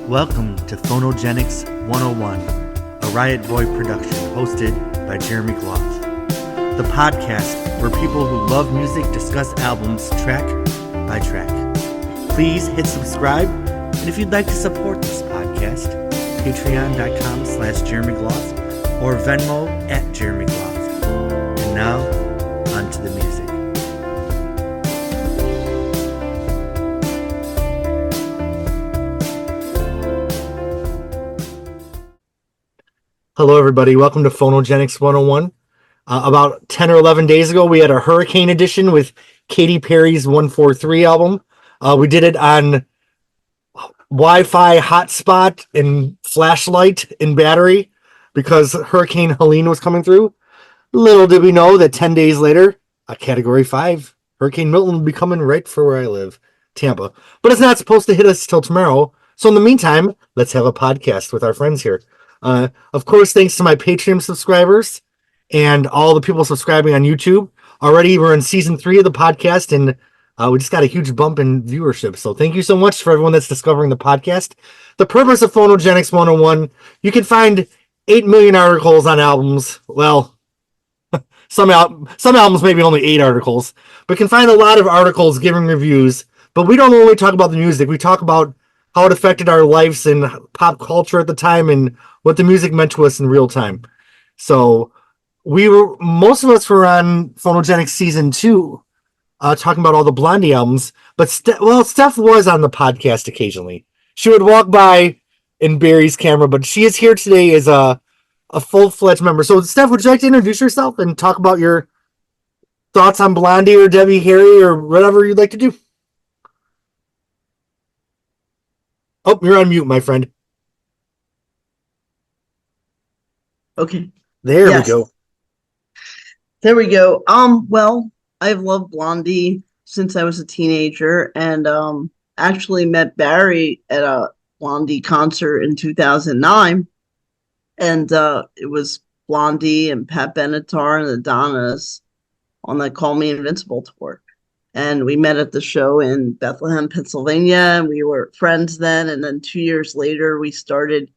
Welcome to Phonogenics 101, a Riotboy production hosted by Jeremy Gloff. The podcast where people who love music discuss albums track by track. Please hit subscribe, and if you'd like to support this podcast, patreon.com/Jeremy Gloff or Venmo @Jeremy Gloff. And now, on to the music. Hello, everybody. Welcome to Phonogenics 101. About 10 or 11 days ago, we had a hurricane edition with Katy Perry's 143 album. We did it on Wi-Fi hotspot and flashlight and battery because Hurricane Helene was coming through. Little did we know that 10 days later, a Category 5 Hurricane Milton will be coming right for where I live, Tampa. But it's not supposed to hit us till tomorrow. So in the meantime, let's have a podcast with our friends here. Of course, thanks to my Patreon subscribers and all the people subscribing on YouTube. Already, we're in season 3 of the podcast, and we just got a huge bump in viewership. So thank you so much for everyone that's discovering the podcast. The purpose of Phonogenics 101, you can find 8 million articles on albums. Well, some albums maybe only 8 articles, but you can find a lot of articles giving reviews. But we don't only talk about the music. We talk about how it affected our lives and pop culture at the time and what the music meant to us in real time. So most of us were on Phonogenics season 2, talking about all the Blondie albums, but Steph was on the podcast occasionally. She would walk by in Barry's camera, but she is here today as a full-fledged member. So Steph, would you like to introduce yourself and talk about your thoughts on Blondie or Debbie Harry or whatever you'd like to do? Oh, you're on mute, my friend. Okay. There we go. There we go. Well, I've loved Blondie since I was a teenager, and actually met Barry at a Blondie concert in 2009. And it was Blondie and Pat Benatar and the Donnas on the Call Me Invincible tour. And we met at the show in Bethlehem, Pennsylvania, and we were friends then. And then 2 years later, we started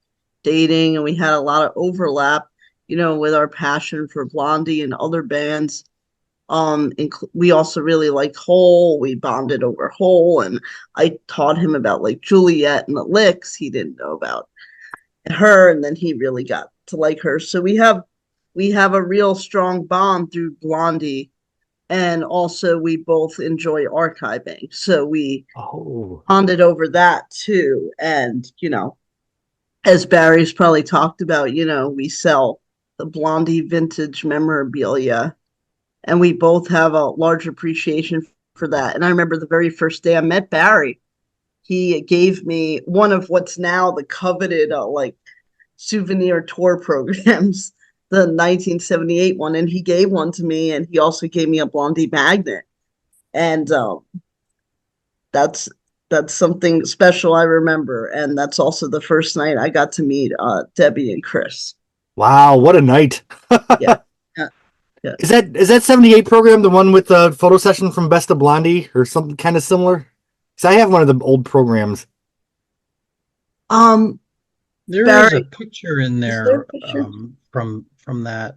dating, and we had a lot of overlap, with our passion for Blondie and other bands. We also really liked Hole. We bonded over Hole, and I taught him about like Juliet and the Licks. He didn't know about her, and then he really got to like her. So we have a real strong bond through Blondie. And also, we both enjoy archiving. So we bonded over that, too. And, as Barry's probably talked about, we sell the Blondie vintage memorabilia. And we both have a large appreciation for that. And I remember the very first day I met Barry, he gave me one of what's now the coveted, souvenir tour programs. The 1978 one, and he gave one to me, and he also gave me a Blondie magnet, and that's something special I remember, and that's also the first night I got to meet Debbie and Chris. Wow, what a night! Yeah. Is that 78 program the one with the photo session from Best of Blondie or something kind of similar? Because I have one of the old programs. There Barry, is a picture in there, from that.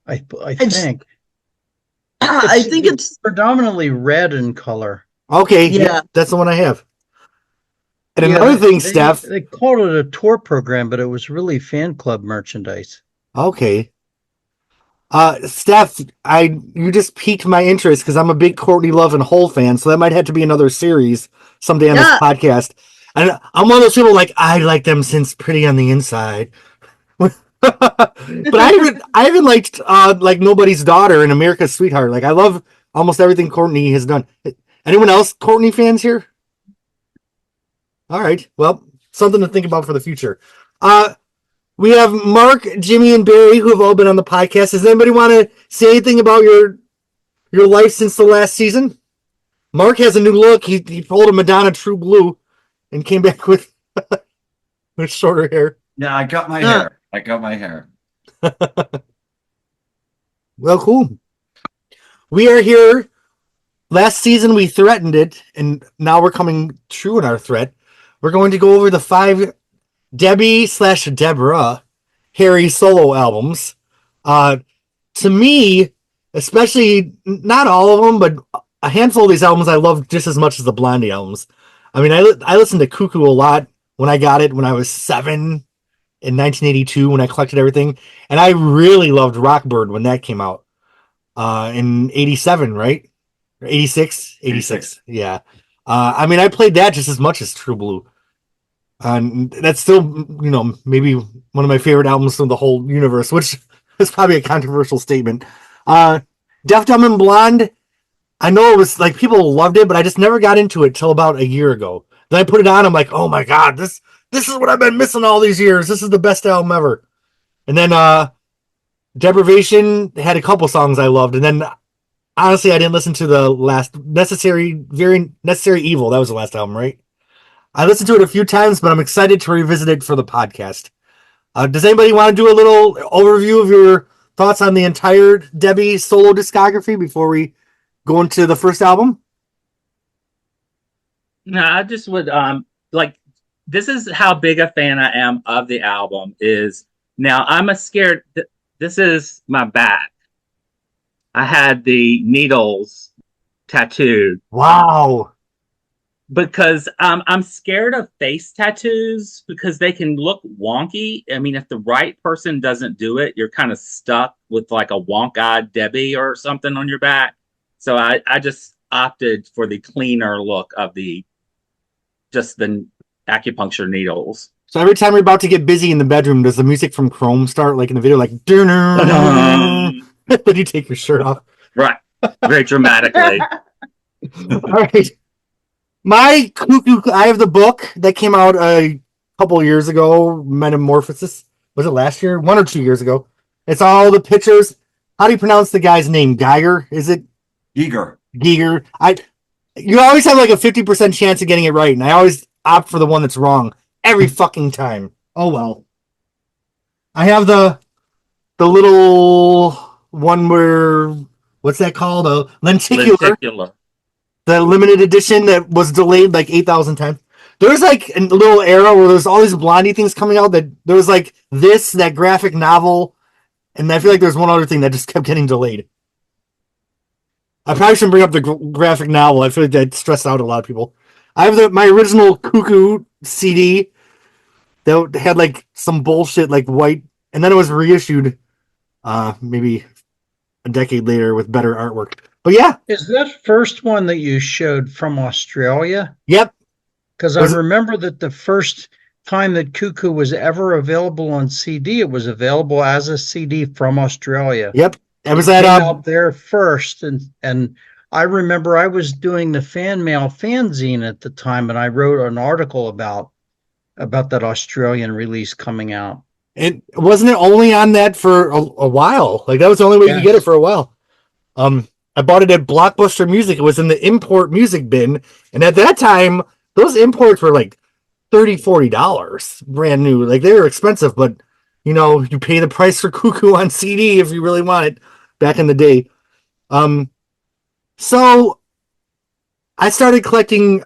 I think. I think it's predominantly red in color. Okay, yeah, that's the one I have. And another thing, Steph, they called it a tour program, but it was really fan club merchandise. Okay. Steph, you just piqued my interest because I'm a big Courtney Love and Hole fan, so that might have to be another series someday on this podcast. And I'm one of those people I like them since Pretty on the Inside. But I even liked Nobody's Daughter and America's Sweetheart. I love almost everything Courtney has done. Anyone else Courtney fans here? All right. Well, something to think about for the future. We have Mark, Jimmy, and Barry who have all been on the podcast. Does anybody want to say anything about your life since the last season? Mark has a new look. He pulled a Madonna True Blue and came back with shorter hair. Yeah, I got my hair. Well, cool. We are here last season we threatened it, and now we're coming true in our threat. We're going to go over the 5 Debbie/Deborah Harry solo albums. To me, especially not all of them, but a handful of these albums I love just as much as the Blondie albums. I mean, I listened to Cuckoo a lot when I got it when I was 7 in 1982 when I collected everything, and I really loved Rockbird when that came out in 87, right? Or 86? 86. Yeah. I mean, I played that just as much as True Blue. And that's still, maybe one of my favorite albums from the whole universe, which is probably a controversial statement. Deaf, Dumb, and Blonde, I know it was like people loved it, but I just never got into it till about a year ago. Then I put it on, I'm like, oh my God, this is what I've been missing all these years. This is the best album ever. And then Deprivation had a couple songs I loved, and then honestly, I didn't listen to the last Very Necessary Evil. That was the last album, right? I listened to it a few times, but I'm excited to revisit it for the podcast. Does anybody want to do a little overview of your thoughts on the entire Debbie solo discography before we go into the first album? No, I just would like this is how big a fan I am of the album is now I'm a scared this is my back. I had the needles tattooed. Wow. Because I'm scared of face tattoos because they can look wonky. I mean, if the right person doesn't do it, you're kind of stuck with like a wonk-eyed Debbie or something on your back. So I just opted for the cleaner look of the acupuncture needles. So every time you're about to get busy in the bedroom, does the music from Chrome start like in the video, like then you take your shirt off? Right. Very dramatically. All right. My Cuckoo, I have the book that came out a couple of years ago, Metamorphosis. Was it last year? 1 or 2 years ago. It's all the pictures. How do you pronounce the guy's name? Geiger? Is it? Giger. Giger. You always have like a 50% chance of getting it right, and I always opt for the one that's wrong every fucking time. Oh well. I have the little one where, what's that called? A lenticular. The limited edition that was delayed like 8,000 times. There was like a little era where there's all these Blondie things coming out that there was like that graphic novel, and I feel like there's one other thing that just kept getting delayed. I probably shouldn't bring up the graphic novel. I feel like that stressed out a lot of people. I have my original Cuckoo CD that had like some bullshit like white, and then it was reissued maybe a decade later with better artwork. But yeah. Is that first one that you showed from Australia? Yep. Because I remember that the first time that Cuckoo was ever available on CD, it was available as a CD from Australia. Yep. It was came out there first, and I remember I was doing the fan mail fanzine at the time, and I wrote an article about that Australian release coming out. It wasn't only on that for a while. Like that was the only way you could get it for a while. I bought it at Blockbuster Music. It was in the import music bin, and at that time, those imports were like $30-$40 brand new. Like they were expensive, but you pay the price for Cuckoo on CD if you really want it. Back in the day, so I started collecting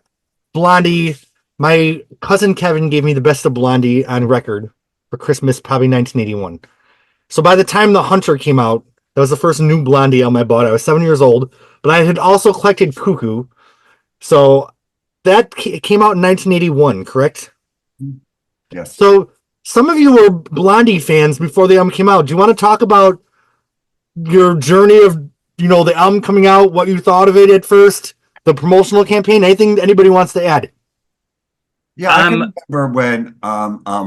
Blondie. My cousin Kevin gave me the best of Blondie on record for Christmas, probably 1981. So by the time The Hunter came out, that was the first new Blondie album I bought. I was 7 years old, but I had also collected Cuckoo. So that came out in 1981, correct? Yes. So some of you were Blondie fans before the album came out. Do you want to talk about your journey of, the album coming out, what you thought of it at first, the promotional campaign, anything anybody wants to add? Yeah, I can remember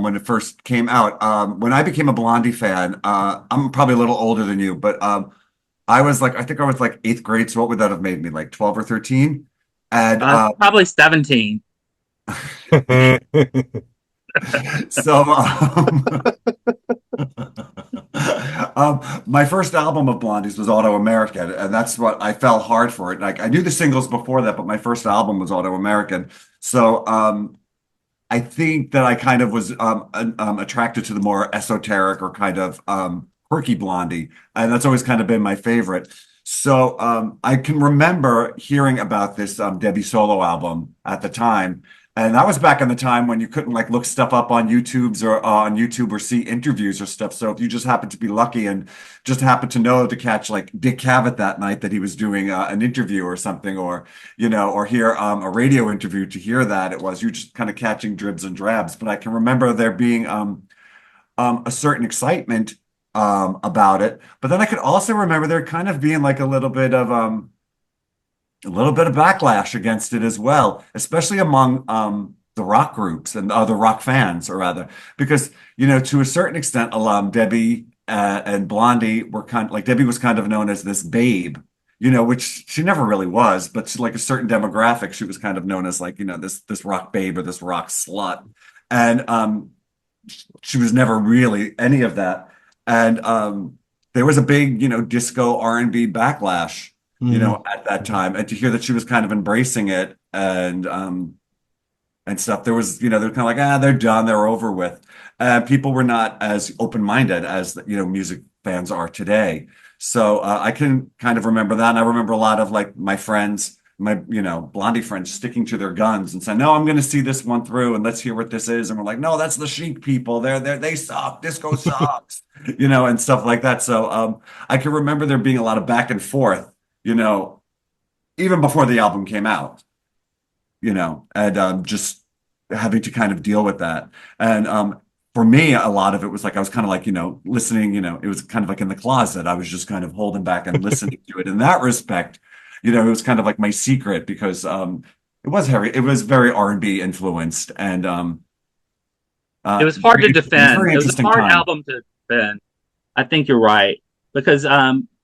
when it first came out. When I became a Blondie fan, I'm probably a little older than you, but I was like 8th grade. So what would that have made me? Like 12 or 13? And probably 17. So my first album of Blondie's was Auto American, and that's what I fell hard for it. Like I knew the singles before that, but my first album was Auto American. So I think that I kind of was attracted to the more esoteric or kind of quirky Blondie, and that's always kind of been my favorite. So I can remember hearing about this Debbie solo album at the time. And that was back in the time when you couldn't like look stuff up on YouTube or see interviews or stuff. So if you just happened to be lucky and just happened to know to catch like Dick Cavett that night that he was doing an interview or something, or or hear a radio interview to hear that it was you just kind of catching dribs and drabs. But I can remember there being a certain excitement about it. But then I could also remember there kind of being like a little bit of backlash against it as well, especially among the rock groups and the rock fans, or rather, because to a certain extent, Debbie and Blondie were kind of like Debbie was kind of known as this babe, which she never really was, but like a certain demographic, she was kind of known as like this rock babe or this rock slut, and she was never really any of that, and there was a big disco R&B backlash at that time, and to hear that she was kind of embracing it and stuff, there was, they're kind of like, they're done, they're over with. People were not as open-minded as, music fans are today. So I can kind of remember that. And I remember a lot of like my friends, my, Blondie friends sticking to their guns and saying, no, I'm going to see this one through and let's hear what this is. And we're like, no, that's the Chic people. They suck. Disco sucks, and stuff like that. So I can remember there being a lot of back and forth, even before the album came out, and just having to kind of deal with that. And for me, a lot of it was like I was kind of like, listening, it was kind of like in the closet. I was just kind of holding back and listening to it. In that respect, it was kind of like my secret because it was very R&B influenced, and it was hard to defend. It It was a hard album to defend. I think you're right, because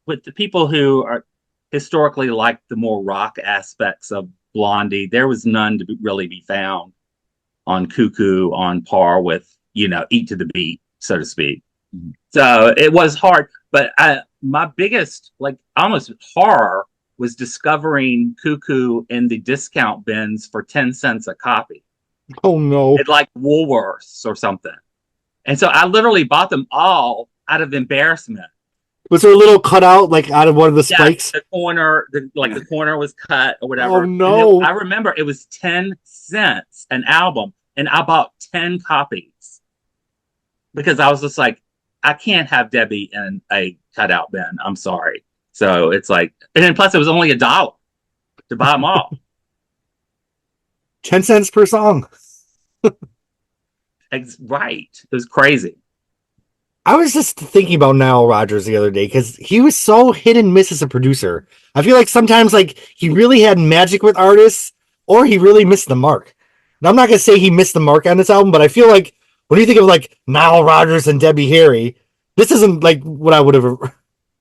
with the people who are historically like the more rock aspects of Blondie, there was none to really be found on Cuckoo on par with, Eat to the Beat, so to speak. Mm-hmm. So it was hard, but my biggest, like, almost horror was discovering Cuckoo in the discount bins for 10 cents a copy. Oh no. It's like Woolworths or something. And so I literally bought them all out of embarrassment. Was there a little cutout like out of one of the spikes? The corner, the corner was cut or whatever. Oh no! I remember it was 10 cents an album, and I bought 10 copies because I was just like, I can't have Debbie in a cutout bin. I'm sorry. So it's like, and then plus it was only $1 to buy them all. 10 cents per song. Right. It was crazy. I was just thinking about Nile Rodgers the other day because he was so hit and miss as a producer. I feel like sometimes like he really had magic with artists or he really missed the mark. And I'm not going to say he missed the mark on this album, but I feel like when you think of like Nile Rodgers and Debbie Harry, this isn't like what I would have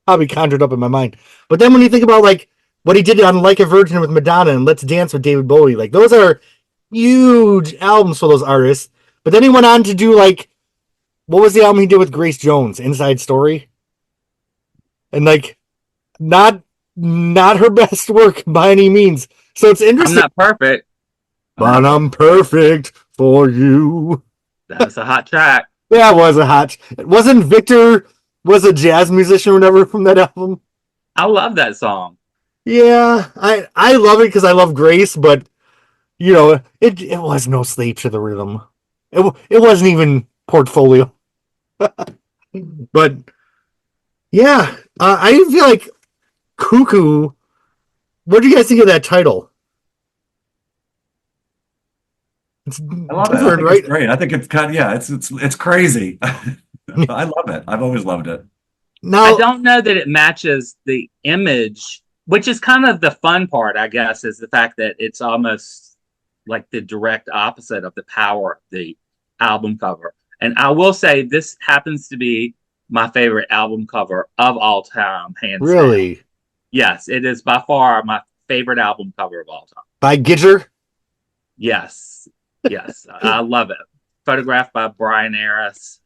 probably conjured up in my mind. But then when you think about like what he did on Like a Virgin with Madonna and Let's Dance with David Bowie, like those are huge albums for those artists. But then he went on to do like, what was the album he did with Grace Jones? Inside Story? And like, not her best work by any means. So it's interesting. I'm not perfect. But I'm perfect for you. That's a hot track. That was a hot. Wasn't Victor was a jazz musician or whatever from that album? I love that song. Yeah, I love it because I love Grace, but it was no Slave to the Rhythm. It wasn't even Portfolio. But yeah, I feel like Cuckoo. What do you guys think of that title? I love it. Right? It's great. I think it's kind of, it's crazy. I love it. I've always loved it. Now, I don't know that it matches the image, which is kind of the fun part, I guess, is the fact that it's almost like the direct opposite of the power of the album cover. And I will say this happens to be my favorite album cover of all time, hands down. Really? Yes, it is by far my favorite album cover of all time. By Gidger? Yes. Yes. I love it. Photographed by Brian Harris.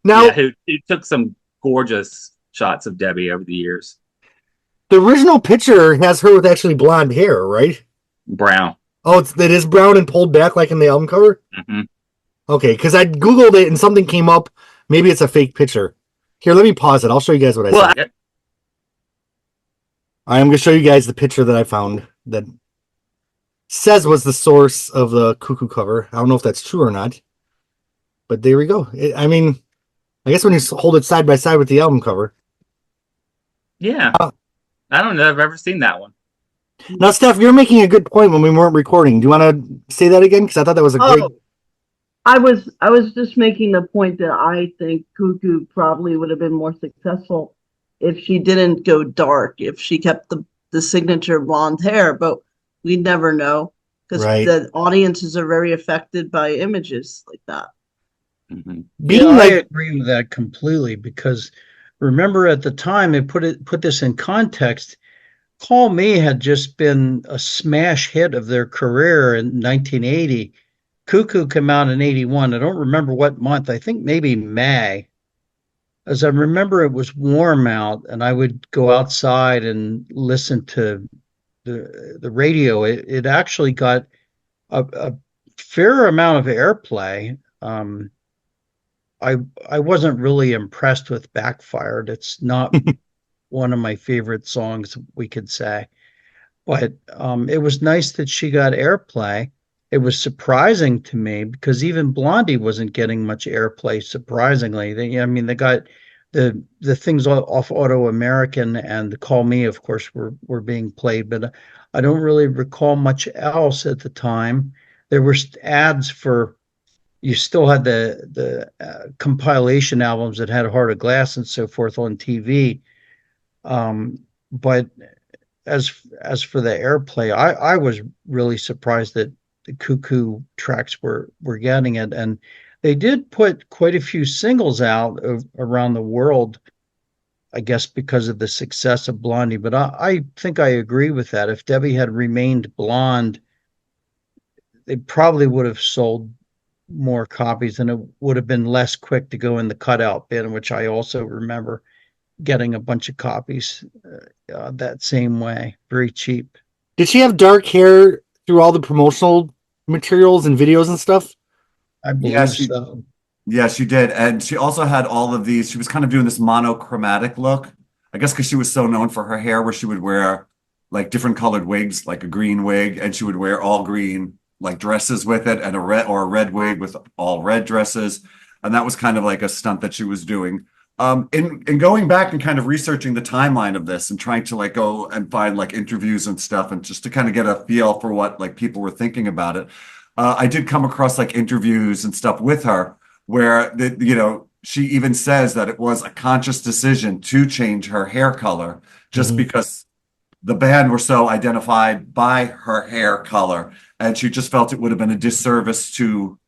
Now who took some gorgeous shots of Debbie over the years. The original picture has her with actually blonde hair, right? Brown. Oh, it is brown and pulled back like in the album cover? Mm-hmm. Okay, because I Googled it and something came up. Maybe it's a fake picture. Here, let me pause it. I'll show you guys what I saw. I'm going to show you guys the picture that I found that says was the source of the Cuckoo cover. I don't know if that's true or not, but there we go. I mean, I guess when you hold it side by side with the album cover. Yeah. I don't know if I've ever seen that one. Now, Steph, you're making a good point when we weren't recording. Do you want to say that again? Because I thought that was a great. I was just making the point that I think Cuckoo probably would have been more successful if she didn't go dark, if she kept the signature blonde hair, but we never know because the audiences are very affected by images like that. Mm-hmm. I agree with that completely, because remember at the time, it put this in context. Call Me had just been a smash hit of their career in 1980. Cuckoo came out in 81. I don't remember what month. I think maybe May. As I remember, it was warm out, and I would go outside and listen to the radio. It actually got a fair amount of airplay. I wasn't really impressed with Backfired. It's not one of my favorite songs, we could say. But it was nice that she got airplay. It was surprising to me because even Blondie wasn't getting much airplay, surprisingly. They got the things off Auto American and Call Me, of course, were being played, but I don't really recall much else at the time. There were ads for, you still had the compilation albums that had Heart of Glass and so forth on TV. But as for the airplay, I was really surprised that the Cuckoo tracks were getting it, and they did put quite a few singles out around the world, I guess because of the success of Blondie. But I think I agree with that. If Debbie had remained blonde, they probably would have sold more copies, and it would have been less quick to go in the cutout bin, which I also remember getting a bunch of copies that same way, very cheap. Did she have dark hair through all the promotional materials and videos and stuff? I believe so. Yeah, she did. And she also had all of these. She was kind of doing this monochromatic look, I guess because she was so known for her hair, where she would wear like different colored wigs, like a green wig, and she would wear all green like dresses with it, and a red wig with all red dresses. And that was kind of like a stunt that she was doing. In going back and kind of researching the timeline of this and trying to like go and find like interviews and stuff, and just to kind of get a feel for what like people were thinking about it, I did come across like interviews and stuff with her where she even says that it was a conscious decision to change her hair color just because the band were so identified by her hair color, and she just felt it would have been a disservice to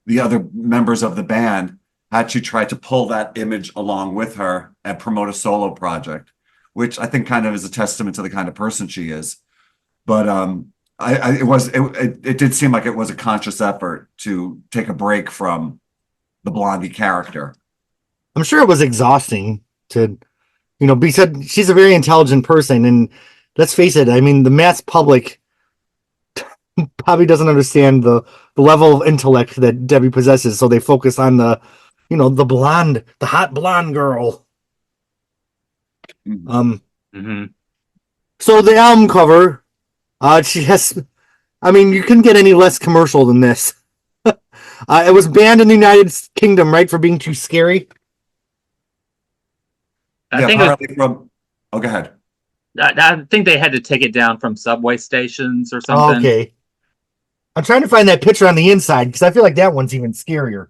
the other members of the band had she tried to pull that image along with her and promote a solo project, which I think kind of is a testament to the kind of person she is. But it did seem like it was a conscious effort to take a break from the Blondie character. I'm sure it was exhausting to, because she's a very intelligent person, and let's face it, I mean, the mass public probably doesn't understand the level of intellect that Debbie possesses, so they focus on the hot blonde girl. So the album cover, she has, I mean, you couldn't get any less commercial than this. It was banned in the United Kingdom, right, for being too scary. I think go ahead. I think they had to take it down from subway stations or something. Okay. I'm trying to find that picture on the inside because I feel like that one's even scarier.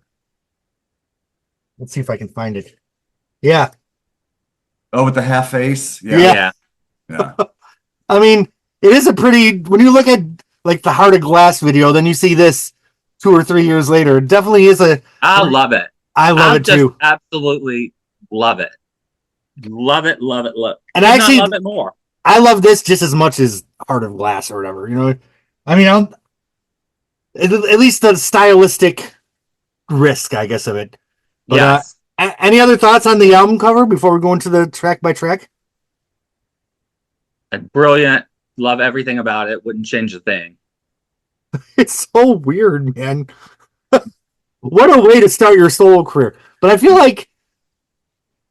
Let's see if I can find it. Yeah. Oh, with the half face? Yeah. I mean, it is a pretty, when you look at like the Heart of Glass video, then you see this 2 or 3 years later. It definitely is I love it. I love it too. Absolutely love it. Love it. And actually, love it more. I love this just as much as Heart of Glass or whatever, I mean, at least the stylistic risk, I guess, of it. But, yes. Any other thoughts on the album cover before we go into the track by track? Brilliant. Love everything about it. Wouldn't change a thing. It's so weird, man. What a way to start your solo career. But I feel like,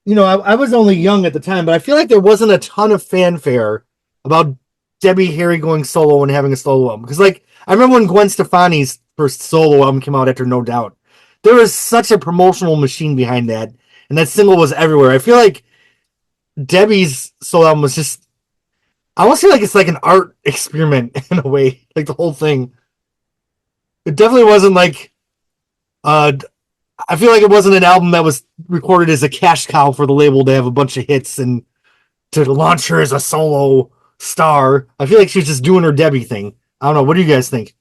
I was only young at the time, but I feel like there wasn't a ton of fanfare about Debbie Harry going solo and having a solo album. Because, like, I remember when Gwen Stefani's first solo album came out after No Doubt. There was such a promotional machine behind that, and that single was everywhere. I feel like Debbie's solo album was just, I almost feel like it's like an art experiment in a way, like the whole thing. It definitely wasn't like, I feel like it wasn't an album that was recorded as a cash cow for the label to have a bunch of hits and to launch her as a solo star. I feel like she's just doing her Debbie thing. I don't know. What do you guys think?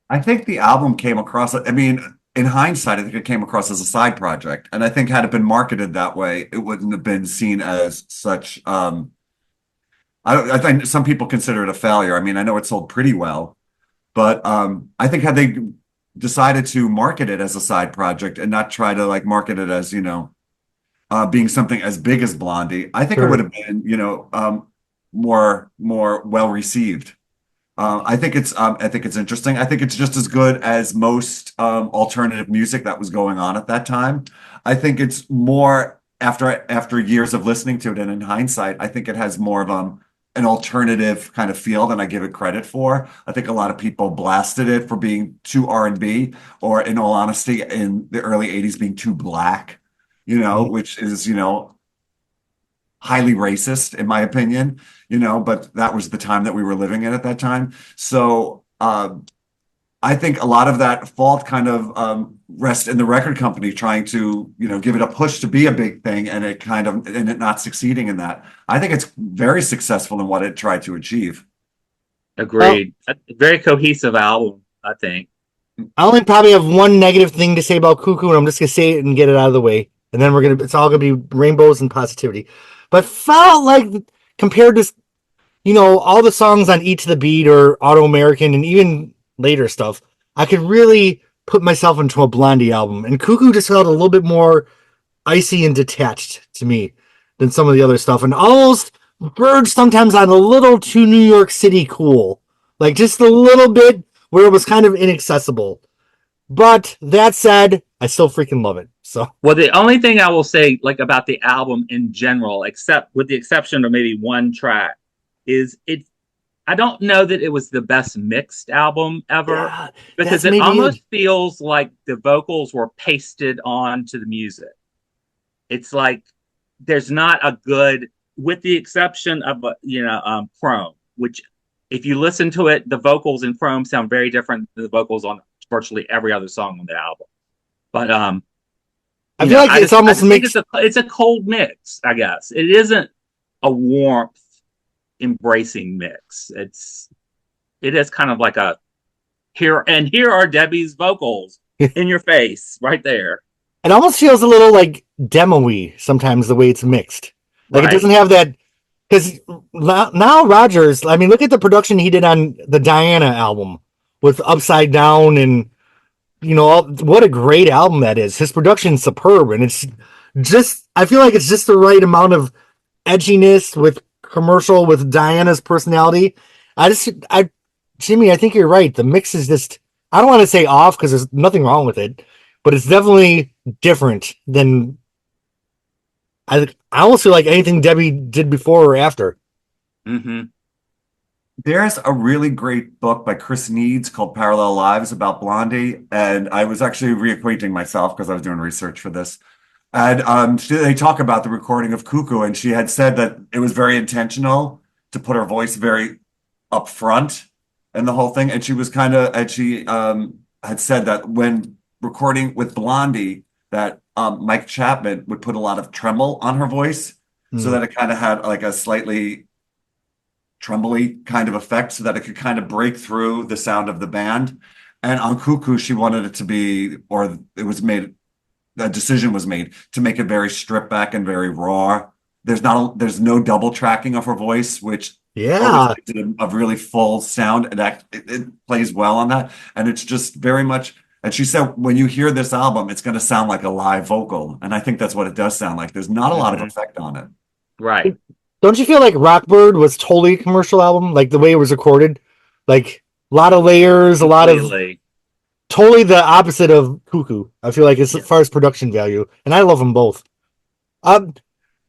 I think the album came across, I mean, in hindsight, I think it came across as a side project. And I think had it been marketed that way, it wouldn't have been seen as such. I think some people consider it a failure. I mean, I know it sold pretty well, but I think had they decided to market it as a side project and not try to like market it as, being something as big as Blondie, I think it would have been, more well received. I think it's interesting. I think it's just as good as most alternative music that was going on at that time. I think it's more after years of listening to it, and in hindsight, I think it has more of an alternative kind of feel than I give it credit for. I think a lot of people blasted it for being too R&B, or in all honesty, in the early 80s being too black, which is, highly racist in my opinion, but that was the time that we were living in at that time. So I think a lot of that fault kind of rests in the record company trying to, give it a push to be a big thing, and it not succeeding in that. I think it's very successful in what it tried to achieve. Agreed. A very cohesive album, I think. I only probably have one negative thing to say about Cuckoo, and I'm just gonna say it and get it out of the way. And then it's all gonna be rainbows and positivity. But felt like, compared to, all the songs on Eat to the Beat or Auto American and even later stuff, I could really put myself into a Blondie album. And Cuckoo just felt a little bit more icy and detached to me than some of the other stuff, and almost verged sometimes on a little too New York City cool. Like just a little bit where it was kind of inaccessible. But that said, I still freaking love it. So, well, the only thing I will say, like, about the album in general, except with the exception of maybe one track, is it. I don't know that it was the best mixed album ever, because it almost feels like the vocals were pasted onto the music. It's like there's not a good, with the exception of Chrome, which if you listen to it, the vocals in Chrome sound very different than the vocals on virtually every other song on the album. But I feel like it's almost mixed. It's a cold mix, I guess. It isn't a warmth embracing mix. It is kind of like a here are Debbie's vocals in your face right there. It almost feels a little like demo-y sometimes, the way it's mixed. Like, right. It doesn't have that, because now Rogers, I mean, look at the production he did on the Diana album with Upside Down, and what a great album that is. His production's superb, and it's just, I feel like it's just the right amount of edginess with commercial, with Diana's personality. Jimmy, I think you're right. The mix is just, I don't want to say off, because there's nothing wrong with it, but it's definitely different than, I almost feel like anything Debbie did before or after. Mm-hmm. There's a really great book by Chris Needs called Parallel Lives about Blondie, and I was actually reacquainting myself because I was doing research for this. And they talk about the recording of Cuckoo, and she had said that it was very intentional to put her voice very up front and the whole thing. And she was had said that when recording with Blondie, that Mike Chapman would put a lot of tremble on her voice, so that it kind of had like a slightly trembly kind of effect, so that it could kind of break through the sound of the band. And on Cuckoo, she wanted it to be, or it was made, a decision was made to make it very stripped back and very raw. There's no double tracking of her voice, which a really full sound, and it plays well on that. And it's just very much, and she said, when you hear this album, it's going to sound like a live vocal. And I think that's what it does sound like. There's not a lot of effect on it. Right. Don't you feel like Rockbird was totally a commercial album? Like the way it was recorded? Like a lot of layers, a lot of... Totally the opposite of Cuckoo, I feel like, as far as production value. And I love them both.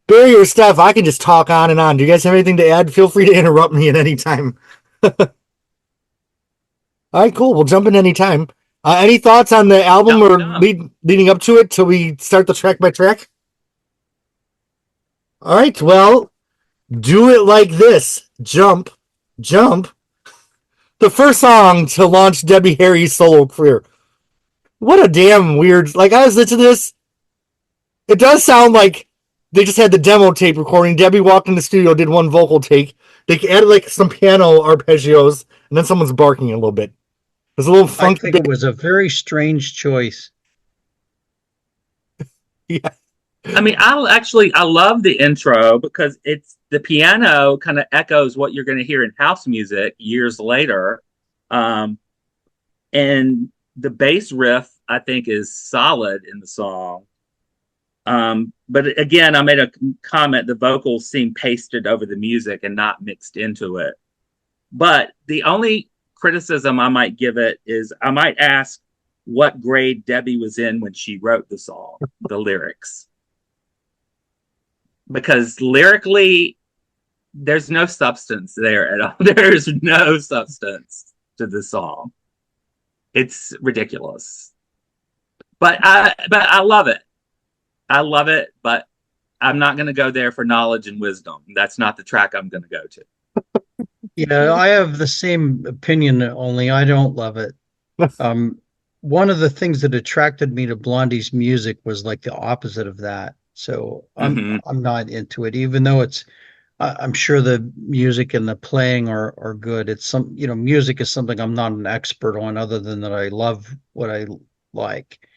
Barry or Steph, I can just talk on and on. Do you guys have anything to add? Feel free to interrupt me at any time. All right, cool. We'll jump in any time. Any thoughts on the album or leading up to it till we start the track by track? All right, well, Do It Like This, Jump, Jump. The first song to launch Debbie Harry's solo career. What a damn weird, like I was listening to this. It does sound like they just had the demo tape recording. Debbie walked in the studio, did one vocal take. They added like some piano arpeggios, and then someone's barking a little bit. There's a little funky. I think it was a very strange choice. Yeah. I mean, I love the intro because it's the piano kind of echoes what you're going to hear in house music years later. And the bass riff, I think, is solid in the song. But again, I made a comment, the vocals seem pasted over the music and not mixed into it. But the only criticism I might give it is I might ask what grade Debbie was in when she wrote the song, the lyrics. Because lyrically, there's no substance there at all. There's no substance to the song. It's ridiculous. But I love it. I love it, but I'm not going to go there for knowledge and wisdom. That's not the track I'm going to go to. Yeah, I have the same opinion, only I don't love it. One of the things that attracted me to Blondie's music was like the opposite of that. So I'm not into it, even though I'm sure the music and the playing are good. It's music is something I'm not an expert on, other than that I love what I like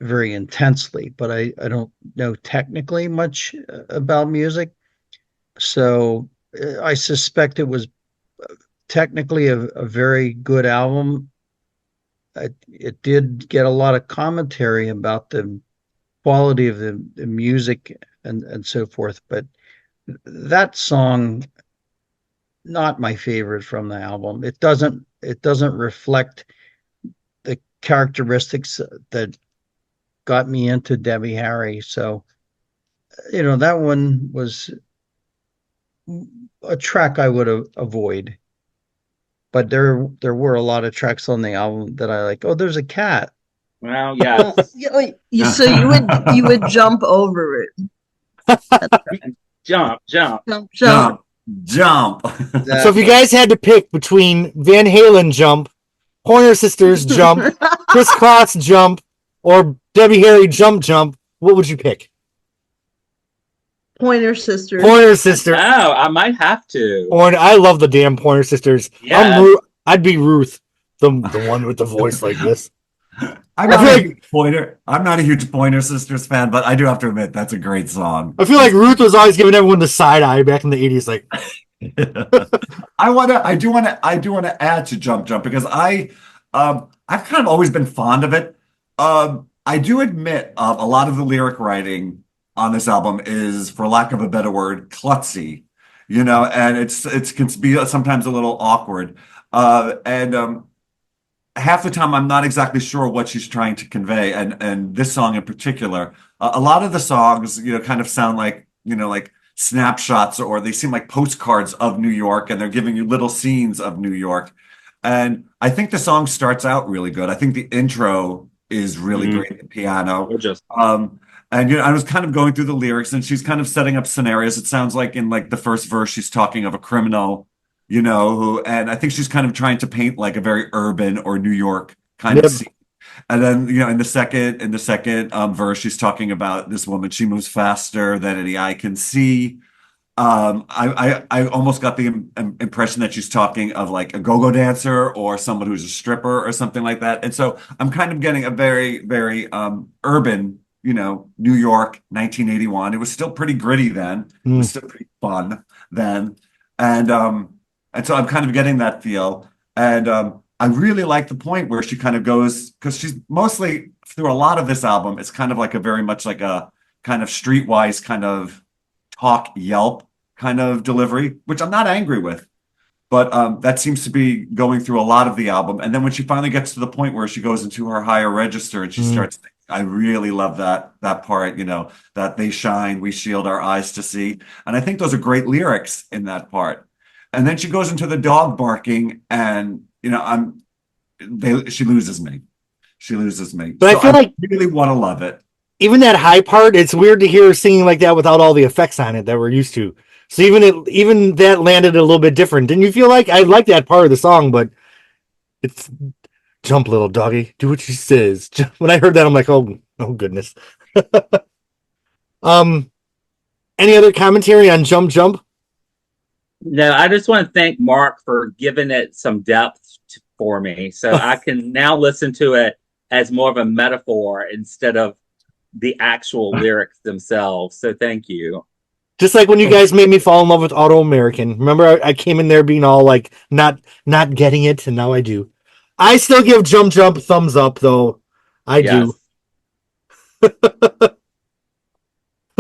very intensely, but I don't know technically much about music. So I suspect it was technically a very good album. It did get a lot of commentary about the quality of the music and so forth, but that song, not my favorite from the album. It doesn't reflect the characteristics that got me into Debbie Harry. So that one was a track I would avoid. But there were a lot of tracks on the album that I like. Oh, there's a cat. Well, yeah. So you would jump over it. Jump. Jump. Jump. So if you guys had to pick between Van Halen Jump, Pointer Sisters Jump, Chris Cross Jump, or Debbie Harry Jump, what would you pick? Pointer Sisters. Pointer Sisters. Oh, I might have to. I love the damn Pointer Sisters. Yeah. I'd be Ruth, the one with the voice like this. I'm not a huge Pointer Sisters fan, but I do have to admit that's a great song. I feel like Ruth was always giving everyone the side eye back in the 80s. Like, I do want to add to Jump because I've kind of always been fond of it. I do admit a lot of the lyric writing on this album is, for lack of a better word, klutzy, and it can be sometimes a little awkward. And half the time I'm not exactly sure what she's trying to convey. And this song in particular, a lot of the songs, kind of sound like, like snapshots, or they seem like postcards of New York, and they're giving you little scenes of New York. And I think the song starts out really good. I think the intro is really great, the piano. And I was kind of going through the lyrics, and she's kind of setting up scenarios. It sounds like in like the first verse, she's talking of a criminal, and I think she's kind of trying to paint like a very urban or New York kind of scene. And then, in the second verse, she's talking about this woman. She moves faster than any eye can see. I almost got the impression that she's talking of like a go-go dancer or someone who's a stripper or something like that. And so I'm kind of getting a very, very urban, New York, 1981. It was still pretty gritty then. It was still pretty fun then. And so I'm kind of getting that feel. And I really like the point where she kind of goes, because she's mostly through a lot of this album, it's kind of like a very much like a kind of streetwise kind of talk Yelp kind of delivery, which I'm not angry with. But that seems to be going through a lot of the album. And then when she finally gets to the point where she goes into her higher register and she starts thinking I really love that part, that they shine, we shield our eyes to see. And I think those are great lyrics in that part. And then she goes into the dog barking and she loses me. She loses me. But So I feel like really want to love it. even that high part, it's weird to hear her singing like that without all the effects on it that we're used to. So even that landed a little bit different. Didn't you feel like I like that part of the song, but it's jump, little doggy, do what she says. When I heard that, I'm like, oh goodness. Any other commentary on Jump Jump? No, I just want to thank Mark for giving it some depth for me, so I can now listen to it as more of a metaphor instead of the actual lyrics themselves. So thank you. Just like when you guys made me fall in love with Auto American. Remember, I came in there being all like not getting it, and now I do. I still give Jump Jump thumbs up, though. I do.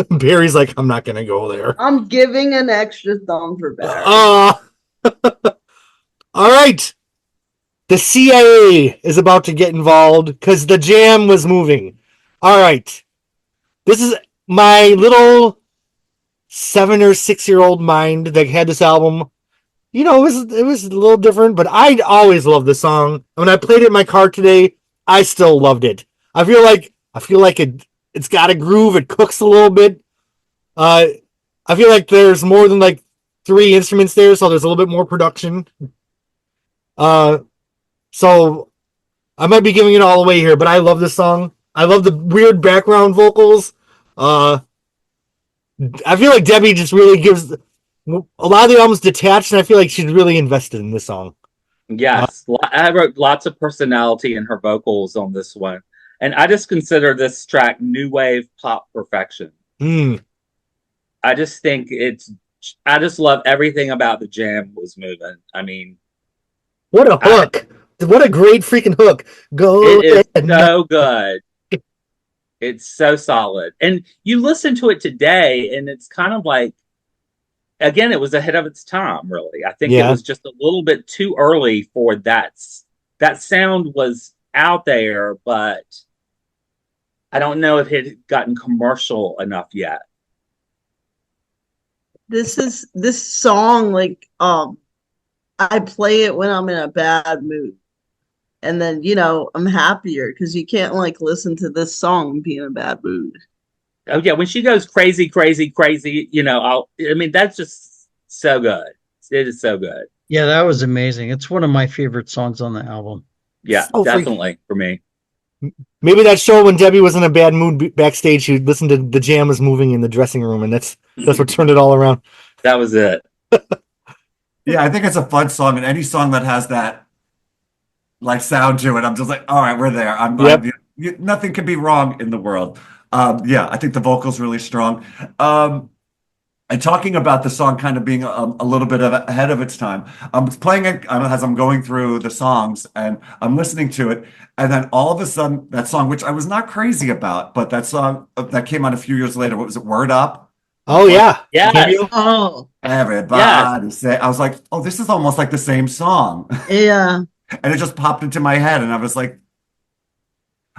Barry's like, I'm not gonna go there. I'm giving an extra thumb for Barry. All right. The CIA is about to get involved because the jam was moving. All right. This is my little 7 or 6-year-old mind that had this album. It was a little different, but I always loved the song. When I played it in my car today, I still loved it. I feel like it's got a groove. It cooks a little bit. I feel like there's more than like 3 instruments there, so there's a little bit more production. So I might be giving it all away here, but I love this song. I love the weird background vocals. I feel like Debbie just really gives a lot of the album's detached, and I feel like she's really invested in this song. Yes, I wrote lots of personality in her vocals on this one, and I just consider this track new wave pop perfection. I just think I just love everything about the jam was moving. I mean, what a hook! What a great freaking hook! It is so good. It's so solid. And you listen to it today, and it's kind of like, again, it was ahead of its time, really. I think it was just a little bit too early for that. That sound was out there, but I don't know if it had gotten commercial enough yet. This song, like, I play it when I'm in a bad mood. And then, I'm happier because you can't like listen to this song and be in a bad mood. Oh yeah, when she goes crazy, crazy, crazy, that's just so good. It is so good. Yeah, that was amazing. It's one of my favorite songs on the album. Yeah, definitely for me. Maybe that show when Debbie was in a bad mood backstage, she'd listen to The Jam Was Moving in the dressing room, and that's what turned it all around. That was it. Yeah, I think it's a fun song, and any song that has that like sound to it, I'm just like, all right, we're there. Nothing can be wrong in the world. I think the vocal's really strong. And talking about the song kind of being a little bit ahead of its time, I'm playing it as I'm going through the songs, and I'm listening to it, and then all of a sudden, that song, which I was not crazy about, but that song that came out a few years later, what was it, Word Up? Oh, yeah. Yes. Oh. Everybody say, I was like, oh, this is almost like the same song. Yeah. And it just popped into my head, and I was like,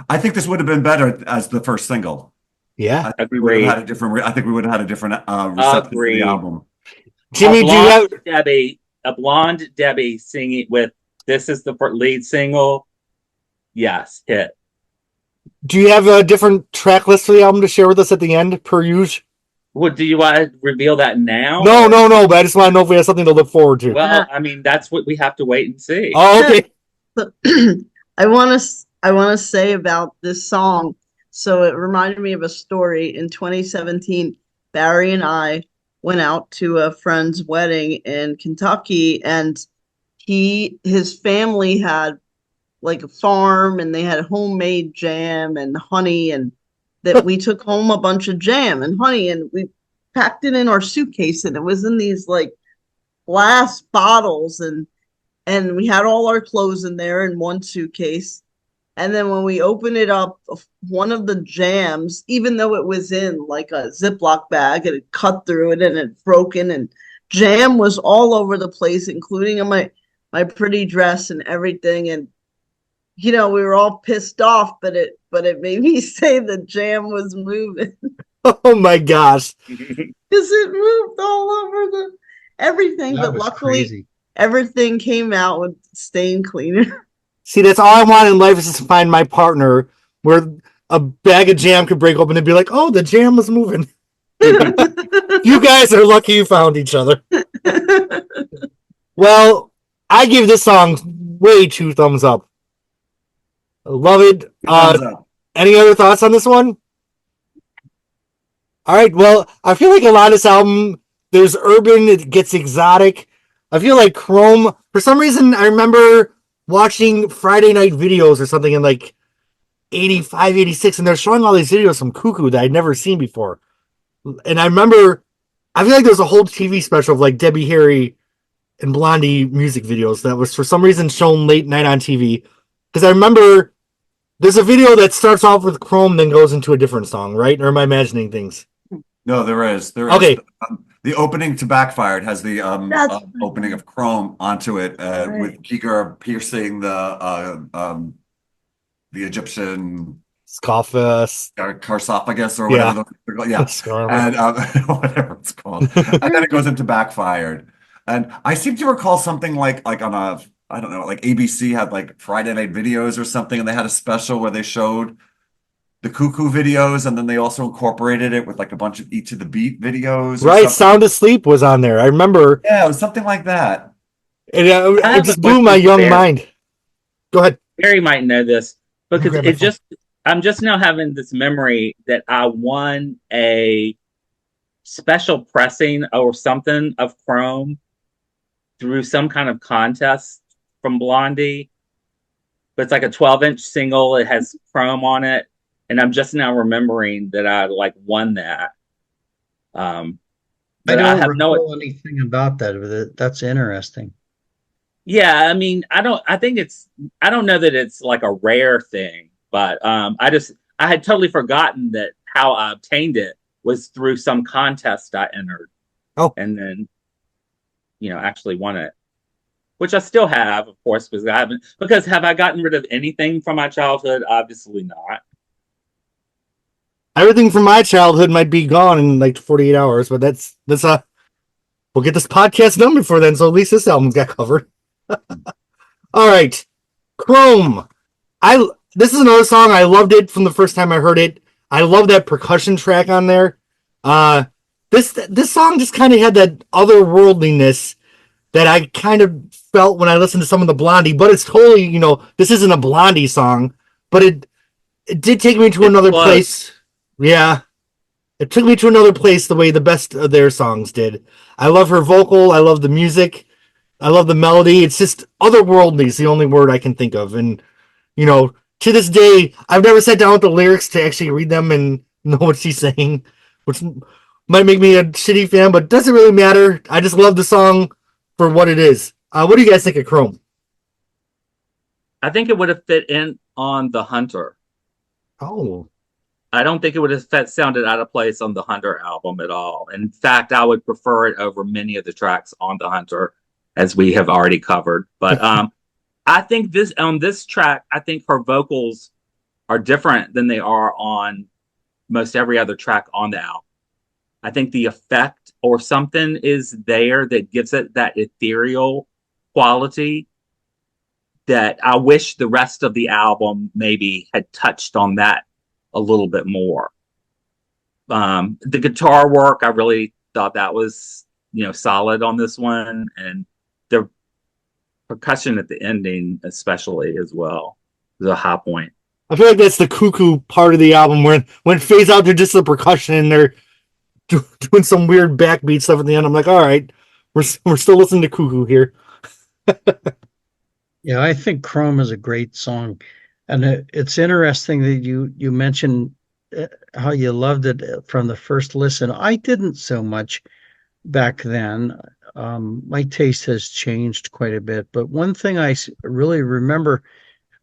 I think this would have been better as the first single. Yeah, I think we would have had a different reception to the album. Jimmy, do you have a blonde Debbie singing with "This Is the Lead Single"? Yes, hit. Do you have a different track list for the album to share with us at the end, per usual? Well, do you want to reveal that now? No. But I just want to know if we have something to look forward to. Well, I mean, that's what we have to wait and see. Oh, okay. I want to say about this song. So it reminded me of a story. In 2017, Barry and I went out to a friend's wedding in Kentucky, and his family had like a farm, and they had homemade jam and honey, and that we took home a bunch of jam and honey, and we packed it in our suitcase, and it was in these like glass bottles, and we had all our clothes in there in one suitcase. And then when we opened it up, one of the jams, even though it was in like a Ziploc bag, it had cut through it and it had broken, and jam was all over the place, including on my pretty dress and everything. And we were all pissed off, but it made me say the jam was moving Oh my gosh. because it moved all over everything. That But was luckily, crazy. everything came out with stain cleaner. See, that's all I want in life is just to find my partner where a bag of jam could break open and be like, oh, the jam was moving. You guys are lucky you found each other. Well, I give this song way 2 thumbs up. I love it. Thumbs up. Any other thoughts on this one? All right. Well, I feel like a lot of this album, there's urban, it gets exotic. I feel like Chrome, for some reason, I remember watching Friday night videos or something in like 85, 86, and they're showing all these videos from Koo Koo that I'd never seen before. And I remember, I feel like there's a whole TV special of like Debbie Harry and Blondie music videos that was for some reason shown late night on TV. Because I remember there's a video that starts off with Chrome, then goes into a different song, right? Or am I imagining things? No, there is. There is. Okay. The opening to Backfired has the That's opening of Chrome onto it Right. with Giger piercing the Egyptian Scoffus. sarcophagus or Yeah. whatever. Yeah. Scarlet. And whatever it's called. And then it goes into Backfired. And I seem to recall something like on a, I don't know, like ABC had like Friday night videos or something, and they had a special where they showed the Koo Koo videos, and then they also incorporated it with like a bunch of Eat to the Beat videos. Or Right, something. Sound Asleep was on there. I remember. Yeah, it was something like that. It just blew my young mind. Go ahead. Barry might know this because grab my phone. I'm just now having this memory that I won a special pressing or something of Chrome through some kind of contest from Blondie. But it's like a 12-inch single. It has Chrome on it. And I'm just now remembering that I like won that. I But don't I have recall anything about that, but that's interesting. Yeah, I mean, I don't know that it's like a rare thing, but I had totally forgotten that how I obtained it was through some contest I entered. Oh. And then, actually won it. Which I still have, of course, because have I gotten rid of anything from my childhood? Obviously not. Everything from my childhood might be gone in like 48 hours, but that's we'll get this podcast done before then, so at least this album's got covered. All right. Chrome. This is another song. I loved it from the first time I heard it. I love that percussion track on there. This song just kind of had that otherworldliness that I kind of felt when I listened to some of the Blondie, but it's totally, this isn't a Blondie song, but it did take me to another place. Yeah. It took me to another place the way the best of their songs did. I love her vocal. I love the music. I love the melody. It's just otherworldly is the only word I can think of. And, to this day, I've never sat down with the lyrics to actually read them and know what she's saying, which might make me a shitty fan, but doesn't really matter. I just love the song for what it is. What do you guys think of Chrome? I think it would have fit in on The Hunter. Oh. I don't think it would have sounded out of place on the Hunter album at all. In fact, I would prefer it over many of the tracks on the Hunter, as we have already covered. But I think on this track, I think her vocals are different than they are on most every other track on the album. I think the effect or something is there that gives it that ethereal quality that I wish the rest of the album maybe had touched on that a little bit more. The guitar work, I really thought that was, solid on this one. And the percussion at the ending, especially as well, is a high point. I feel like that's the Koo Koo part of the album when it fades out to just the percussion and they're doing some weird backbeat stuff at the end. I'm like, all right, we're still listening to Koo Koo here. Yeah, I think Chrome is a great song. And it's interesting that you mentioned how you loved it from the first listen. I didn't so much back then. My taste has changed quite a bit. But one thing I really remember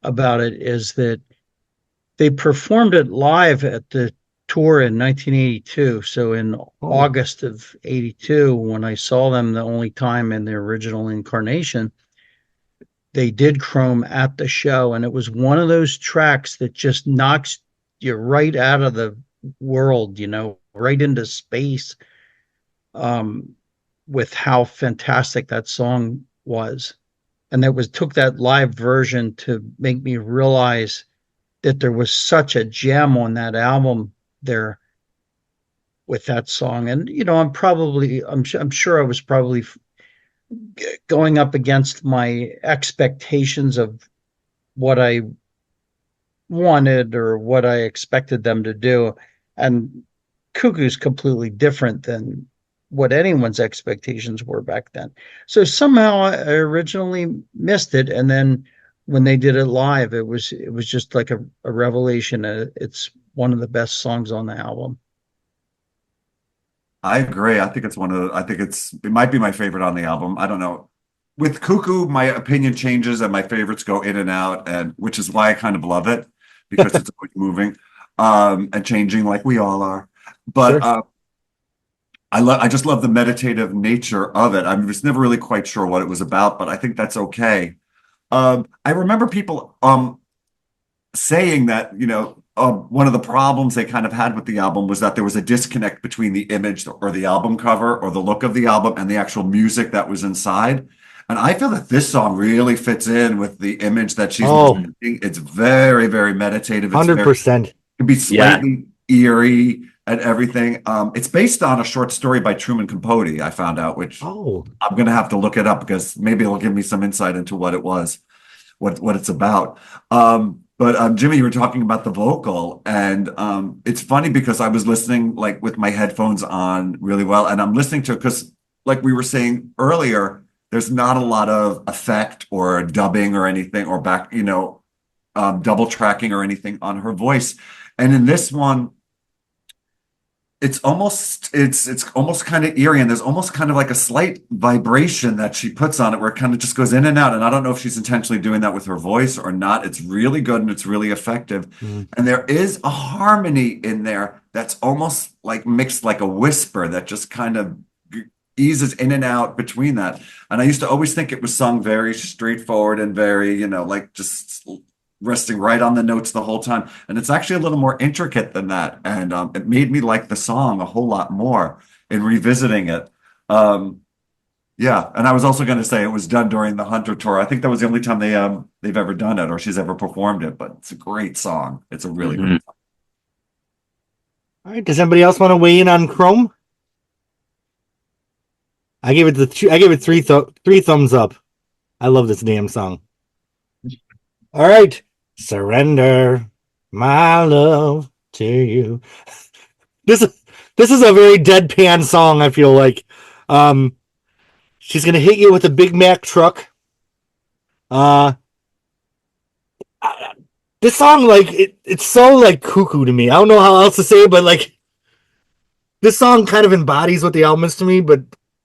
about it is that they performed it live at the tour in 1982. So in August of 82, when I saw them the only time in their original incarnation, they did Chrome at the show, and it was one of those tracks that just knocks you right out of the world, right into space, um, with how fantastic that song was. And that was took that live version to make me realize that there was such a gem on that album there with that song. And I'm sure I was probably going up against my expectations of what I wanted or what I expected them to do. And Cuckoo's completely different than what anyone's expectations were back then. So somehow I originally missed it, and then when they did it live, it was just like a revelation. It's one of the best songs on the album. I agree. It might be my favorite on the album. I don't know. With Cuckoo, my opinion changes and my favorites go in and out, and which is why I kind of love it because it's always moving, and changing like we all are. But Sure. I just love the meditative nature of it. I'm just never really quite sure what it was about, but I think that's okay. I remember people saying that, one of the problems they kind of had with the album was that there was a disconnect between the image or the album cover or the look of the album and the actual music that was inside. And I feel that this song really fits in with the image that she's presenting. It's very, very meditative. It's very, 100%. it can be Yeah. slightly eerie and everything. It's based on a short story by Truman Capote, I found out, which Oh, I'm going to have to look it up because maybe it'll give me some insight into what it was, what it's about. But Jimmy, you were talking about the vocal, and it's funny because I was listening like with my headphones on really well, and I'm listening to it because, like we were saying earlier, there's not a lot of effect or dubbing or anything or back, double tracking or anything on her voice, and in this one, it's almost kind of eerie, and there's almost kind of like a slight vibration that she puts on it where it kind of just goes in and out. And I don't know if she's intentionally doing that with her voice or not. It's really good and it's really effective. mm. And there is a harmony in there that's almost like mixed like a whisper that just kind of eases in and out between that. And I used to always think it was sung very straightforward and very, like just resting right on the notes the whole time. And it's actually a little more intricate than that. And it made me like the song a whole lot more in revisiting it. Yeah. And I was also going to say it was done during the Hunter tour. I think that was the only time they've ever done it or she's ever performed it, but it's a great song. It's a really great song. All right. Does anybody else want to weigh in on Chrome? I gave it three thumbs up. I love this damn song. All right. Surrender my love to you. This is a very deadpan song, I feel like. She's gonna hit you with a Big Mac truck. This song, like, it's so like cuckoo to me. I don't know how else to say it, but like this song kind of embodies what the album is to me, but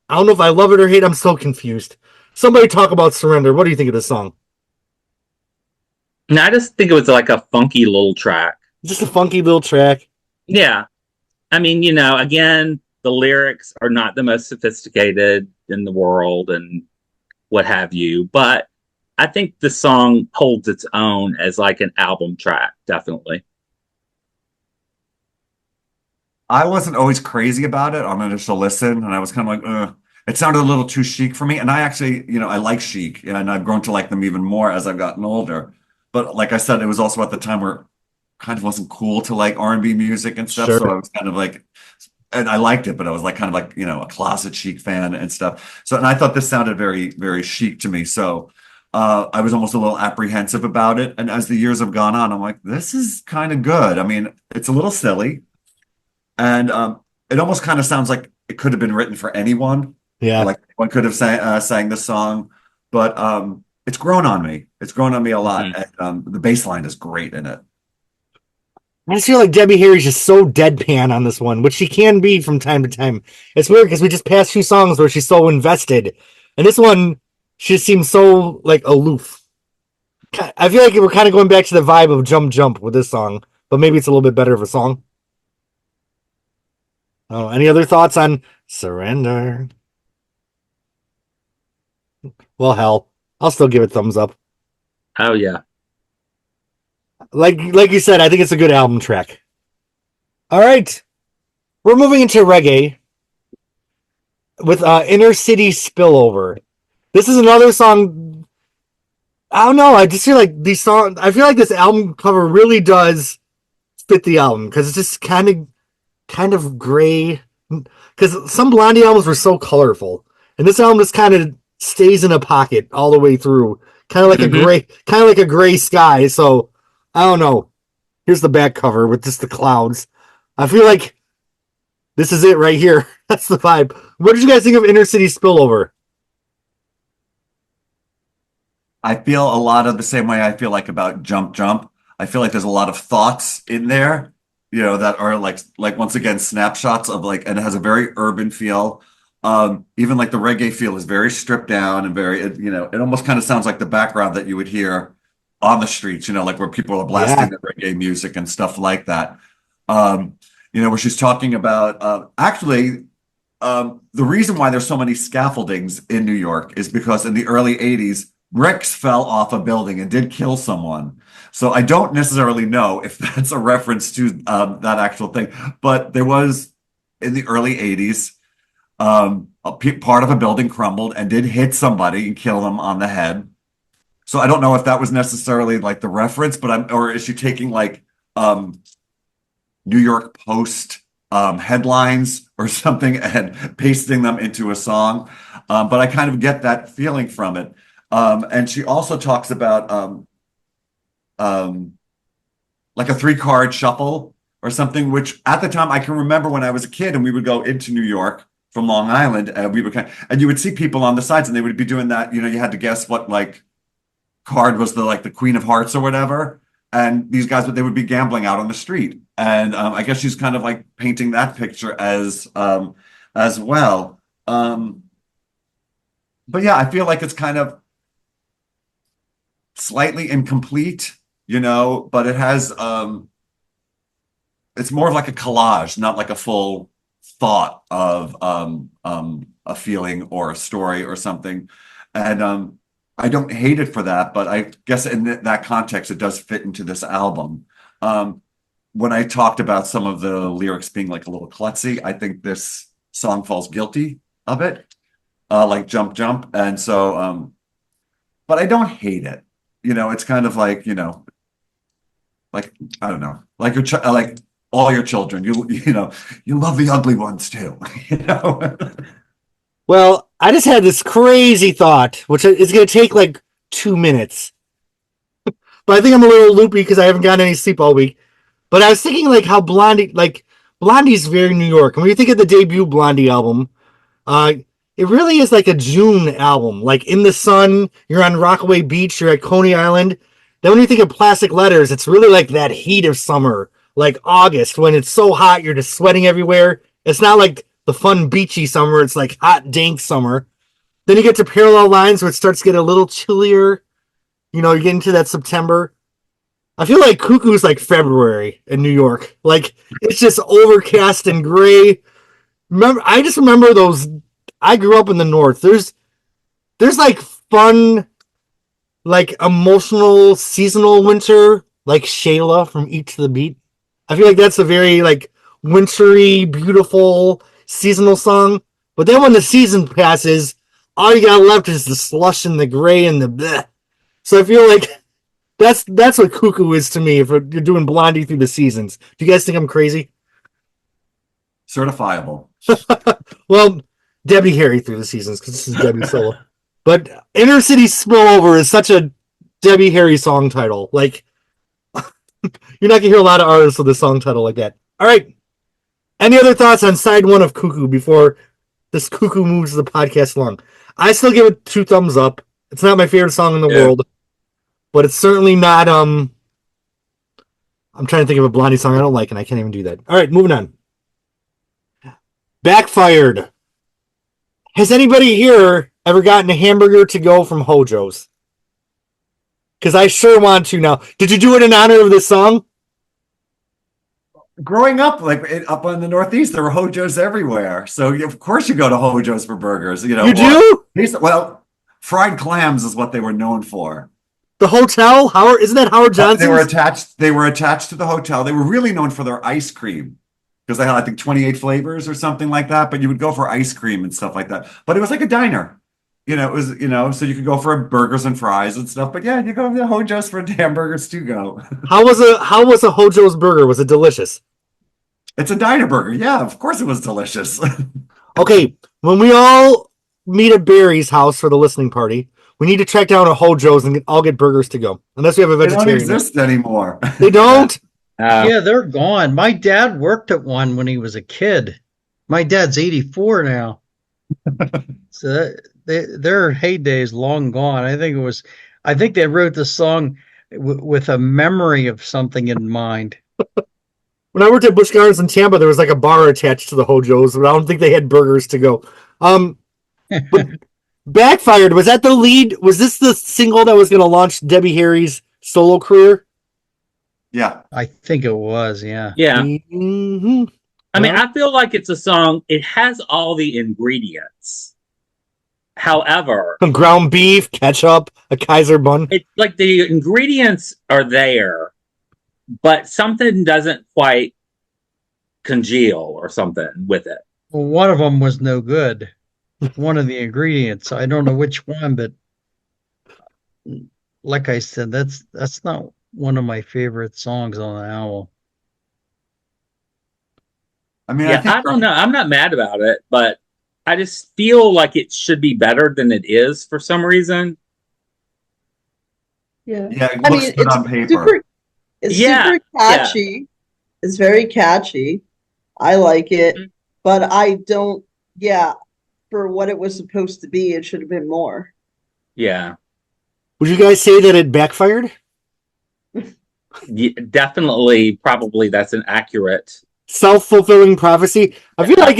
I don't know if I love it or hate it. I'm so confused. Somebody talk about Surrender. What do you think of this song? And I just think it was like a funky little track. Just a funky little track. Yeah. I mean, again, the lyrics are not the most sophisticated in the world and what have you, but I think the song holds its own as like an album track, definitely. I wasn't always crazy about it on initial listen, and I was kind of like, ugh. It sounded a little too chic for me. And I actually, I like chic, and I've grown to like them even more as I've gotten older. But like I said, it was also at the time where it kind of wasn't cool to like R&B music and stuff. Sure. So I was kind of like, and I liked it, but I was like kind of like, a closet chic fan and stuff. So, and I thought this sounded very, very chic to me. So I was almost a little apprehensive about it. And as the years have gone on, I'm like, this is kind of good. I mean, it's a little silly. And it almost kind of sounds like it could have been written for anyone. Yeah. Like one could have sang this song, but it's grown on me. It's grown on me a lot. Mm-hmm. And the bass line is great in it. I just feel like Debbie Harry's just so deadpan on this one, which she can be from time to time. It's weird because we just passed 2 songs where she's so invested, and this one she just seems so like aloof. I feel like we're kind of going back to the vibe of Jump Jump with this song, but maybe it's a little bit better of a song. Oh, any other thoughts on Surrender? Well, hell. I'll still give it thumbs up. Oh yeah. Like you said, I think it's a good album track. All right. We're moving into reggae with Inner City Spillover. This is another song. I don't know. I just feel like these songs. I feel like this album cover really does fit the album because it's just kind of gray. Because some Blondie albums were so colorful, and this album just kind of stays in a pocket all the way through, kind of like a gray sky. So I don't know. Here's the back cover with just the clouds. I feel like this is it right here. That's the vibe. What did you guys think of Inner City Spillover? I feel a lot of the same way I feel like about Jump Jump. I feel like there's a lot of thoughts in there, that are like once again snapshots of like, and it has a very urban feel. Even like the reggae feel is very stripped down and very, it almost kind of sounds like the background that you would hear on the streets, like where people are blasting the reggae music and stuff like that. Where she's talking about actually the reason why there's so many scaffoldings in New York is because in the early 80s, bricks fell off a building and did kill someone. So I don't necessarily know if that's a reference to that actual thing, but there was in the early 80s, part of a building crumbled and did hit somebody and kill them on the head. So I don't know if that was necessarily like the reference, or is she taking like New York Post headlines or something and pasting them into a song? But I kind of get that feeling from it. And she also talks about like a 3-card shuffle or something, which at the time I can remember when I was a kid and we would go into New York from Long Island and and you would see people on the sides and they would be doing that. You had to guess what like card was the Queen of Hearts or whatever. And these guys, they would be gambling out on the street. And I guess she's kind of like painting that picture as well. But yeah, I feel like it's kind of slightly incomplete, but it has it's more of like a collage, not like a full thought of a feeling or a story or something. And I don't hate it for that, but I guess in that context it does fit into this album. When I talked about some of the lyrics being like a little klutzy, I think this song falls guilty of it, like Jump Jump. And so but I don't hate it. It's kind of like, like, I don't know, like like all your children, you love the ugly ones too, Well, I just had this crazy thought, which is going to take like 2 minutes. But I think I'm a little loopy because I haven't gotten any sleep all week. But I was thinking like how Blondie's very New York. And when you think of the debut Blondie album, it really is like a June album. Like in the sun, you're on Rockaway Beach, you're at Coney Island. Then when you think of Plastic Letters, it's really like that heat of summer, like August, when it's so hot, you're just sweating everywhere. It's not like the fun beachy summer, it's like hot, dank summer. Then you get to Parallel Lines where it starts to get a little chillier. You get into that September. I feel like Cuckoo's like February in New York. Like it's just overcast and gray. I just remember those. I grew up in the North. There's like fun, like emotional seasonal winter, like Shayla from Eat to the Beat. I feel like that's a very like wintry, beautiful seasonal song. But then when the season passes, all you got left is the slush and the gray and the bleh. So I feel like that's what Cuckoo is to me if you're doing Blondie through the seasons. Do you guys think I'm crazy? Certifiable. Well, Debbie Harry through the seasons because this is Debbie solo. But Inner City Spillover is such a Debbie Harry song title. Like, you're not going to hear a lot of artists with a song title like that. All right. Any other thoughts on side one of Cuckoo before this Cuckoo moves the podcast along? I still give it 2 thumbs up. It's not my favorite song in the world, but it's certainly not. I'm trying to think of a Blondie song I don't like, and I can't even do that. All right, moving on. Backfired. Has anybody here ever gotten a hamburger to go from Hojo's? Because I sure want to now. Did you do it in honor of this song? Growing up, up in the Northeast, there were Hojo's everywhere. So of course you go to Hojo's for burgers. You do? Well, Fried clams is what they were known for. The hotel, Howard, isn't that Howard They were Johnson's? attached. They were attached to the hotel. They were really known for their ice cream because they had, I think, 28 flavors or something like that. But you would go for ice cream and stuff like that. But it was like a diner. It was, so you could go for burgers and fries and stuff. But yeah, you go to the Hojo's for hamburgers to go. How was a Hojo's burger? Was it delicious? It's a diner burger. Yeah, of course it was delicious. Okay, when we all meet at Barry's house for the listening party, we need to track down a Hojo's and all get burgers to go. Unless we have a They don't vegetarian. exist anymore. They don't? Yeah, they're gone. My dad worked at one when he was a kid. My dad's 84 now. So their heyday is long gone. I think they wrote the song with a memory of something in mind. When I worked at Busch Gardens in Tampa, there was like a bar attached to the Hojo's, but I don't think they had burgers to go. But Backfired, was that the lead? Was this the single that was going to launch Debbie Harry's solo career? Yeah. I think it was, yeah. Yeah. Mm-hmm. I mean, I feel like it's a song, it has all the ingredients. However, Some ground beef, ketchup, a Kaiser bun. it's like the ingredients are there, but something doesn't quite congeal or something with it. Well, one of them was no good. One of the ingredients. I don't know which one, but like I said, that's not one of my favorite songs on the album. I mean, Yeah, I don't know. I'm not mad about it, but I just feel like it should be better than it is for some reason. Yeah. Yeah, it I looks mean, good it's on paper. it's Yeah, super catchy. It's very catchy. I like it, Mhm. but I don't. Yeah, for what it was supposed to be, it should have been more. Yeah. Would you guys say that it backfired? Definitely, probably that's an accurate. Self-fulfilling prophecy. I feel like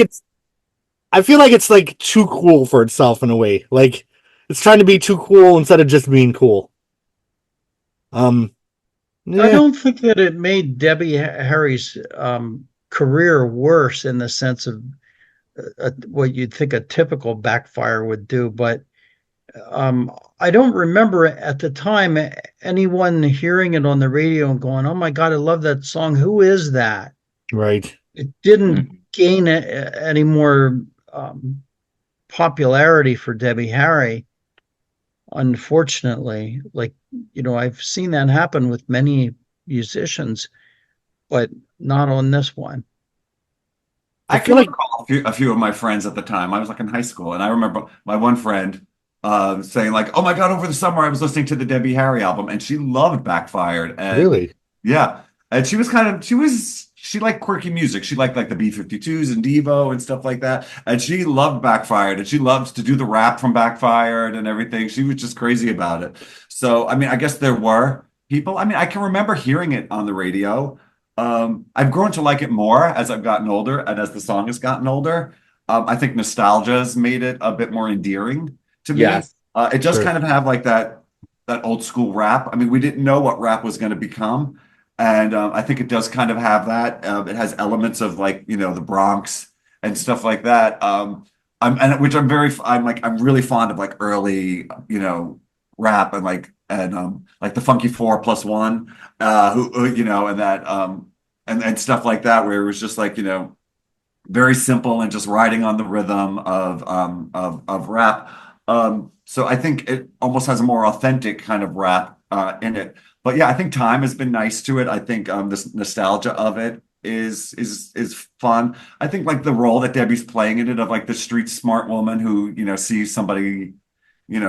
it's like too cool for itself in a way. Like it's trying to be too cool instead of just being cool. I Yeah. don't think that it made Debbie Harry's career worse in the sense of what you'd think a typical Backfire would do, but I don't remember at the time anyone hearing it on the radio and going, "Oh my God, I love that song. Who is that?" Right. It didn't gain any more popularity for Debbie Harry, unfortunately. Like, I've seen that happen with many musicians, but not on this one. I feel can like- recall a few of my friends at the time. I was like in high school, and I remember my one friend saying like, "Oh my God, over the summer I was listening to the Debbie Harry album, and she loved Backfired." And Really? yeah, and she liked quirky music. She liked like the B-52s and Devo and stuff like that, and she loved Backfired, and she loved to do the rap from Backfired and everything. She was just crazy about it. So I mean, I guess there were people. I mean, I can remember hearing it on the radio. I've grown to like it more as I've gotten older and as the song has gotten older. I think nostalgia has made it a bit more endearing to me. Yes. It does Sure. kind of have like that old school rap. I mean, we didn't know what rap was going to become, and I think it does kind of have that. It has elements of like the Bronx and stuff like that. I'm really fond of like early rap and like the Funky 4+1 and that and stuff like that, where it was just like very simple and just riding on the rhythm of rap. So I think it almost has a more authentic kind of rap in it. But yeah, I think time has been nice to it. I think this nostalgia of it is fun. I think like the role that Debbie's playing in it of like the street smart woman who sees somebody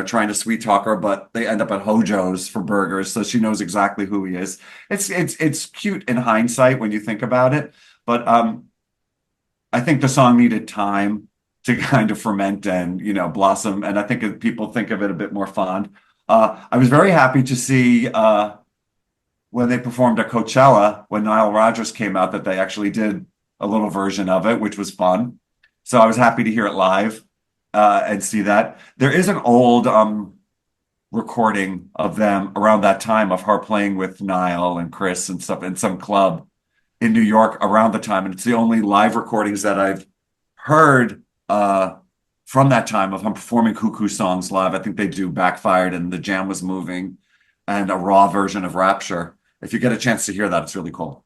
trying to sweet talk her, but they end up at Hojo's for burgers, so she knows exactly who he is. It's cute in hindsight when you think about it, but I think the song needed time to kind of ferment and blossom, and I think people think of it a bit more fond. I was very happy to see when they performed at Coachella when Nile Rodgers came out that they actually did a little version of it, which was fun. So I was happy to hear it live. And see that. There is an old recording of them around that time of her playing with Niall and Chris and stuff in some club in New York around the time. And it's the only live recordings that I've heard from that time of him performing Cuckoo songs live. I think they do Backfired and The Jam Was Moving and a raw version of Rapture. If you get a chance to hear that, it's really cool.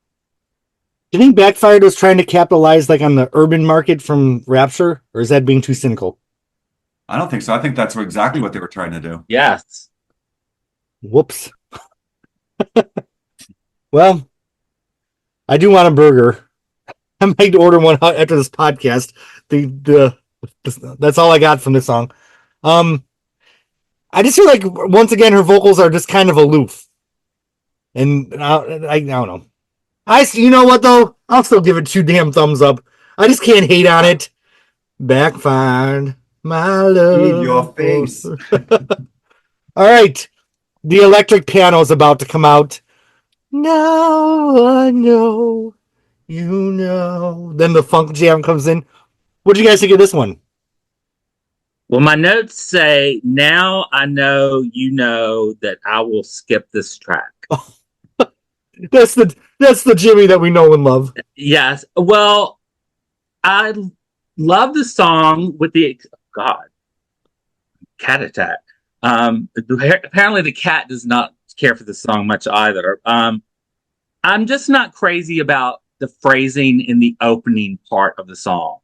Do you think Backfired was trying to capitalize like on the urban market from Rapture, or is that being too cynical? I don't think so. I think that's exactly what they were trying to do. Yes. Whoops. Well, I do want a burger. I might order one after this podcast. That's all I got from this song. I just feel like once again her vocals are just kind of aloof, and I don't know. You know what though? I'll still give it 2 damn thumbs up. I just can't hate on it. Backfired, my love. In your face. All right, the electric piano is about to come out. Now I know, you know. Then the funk jam comes in. What do you guys think of this one? Well, my notes say, now I know you know that I will skip this track. That's the Jimmy that we know and love. Yes. Well, I love the song with the cat attack. Apparently the cat does not care for the song much either. I'm just not crazy about the phrasing in the opening part of the song.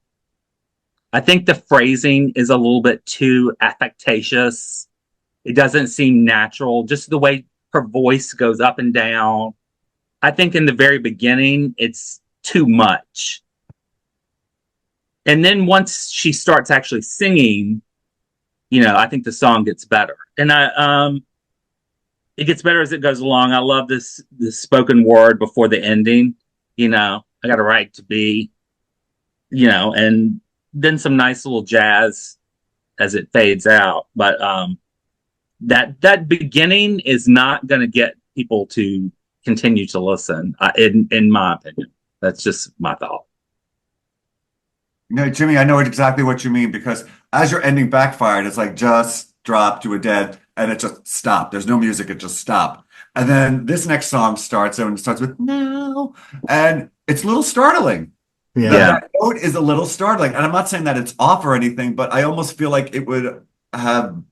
I think the phrasing is a little bit too affectatious. It doesn't seem natural. Just the way her voice goes up and down. I think in the very beginning, it's too much. And then once she starts actually singing, I think the song gets better. And it gets better as it goes along. I love this spoken word before the ending. I got a right to be, and then some nice little jazz as it fades out. But that beginning is not going to get people to continue to listen, in my opinion. That's just my thought. No, Jimmy, I know exactly what you mean, because as you're ending Backfired, it's like just drop to a dead and it just stopped. There's no music, it just stopped. And then this next song starts and it starts with now, and it's a little startling. Yeah. That note is a little startling. And I'm not saying that it's off or anything, but I almost feel like it would have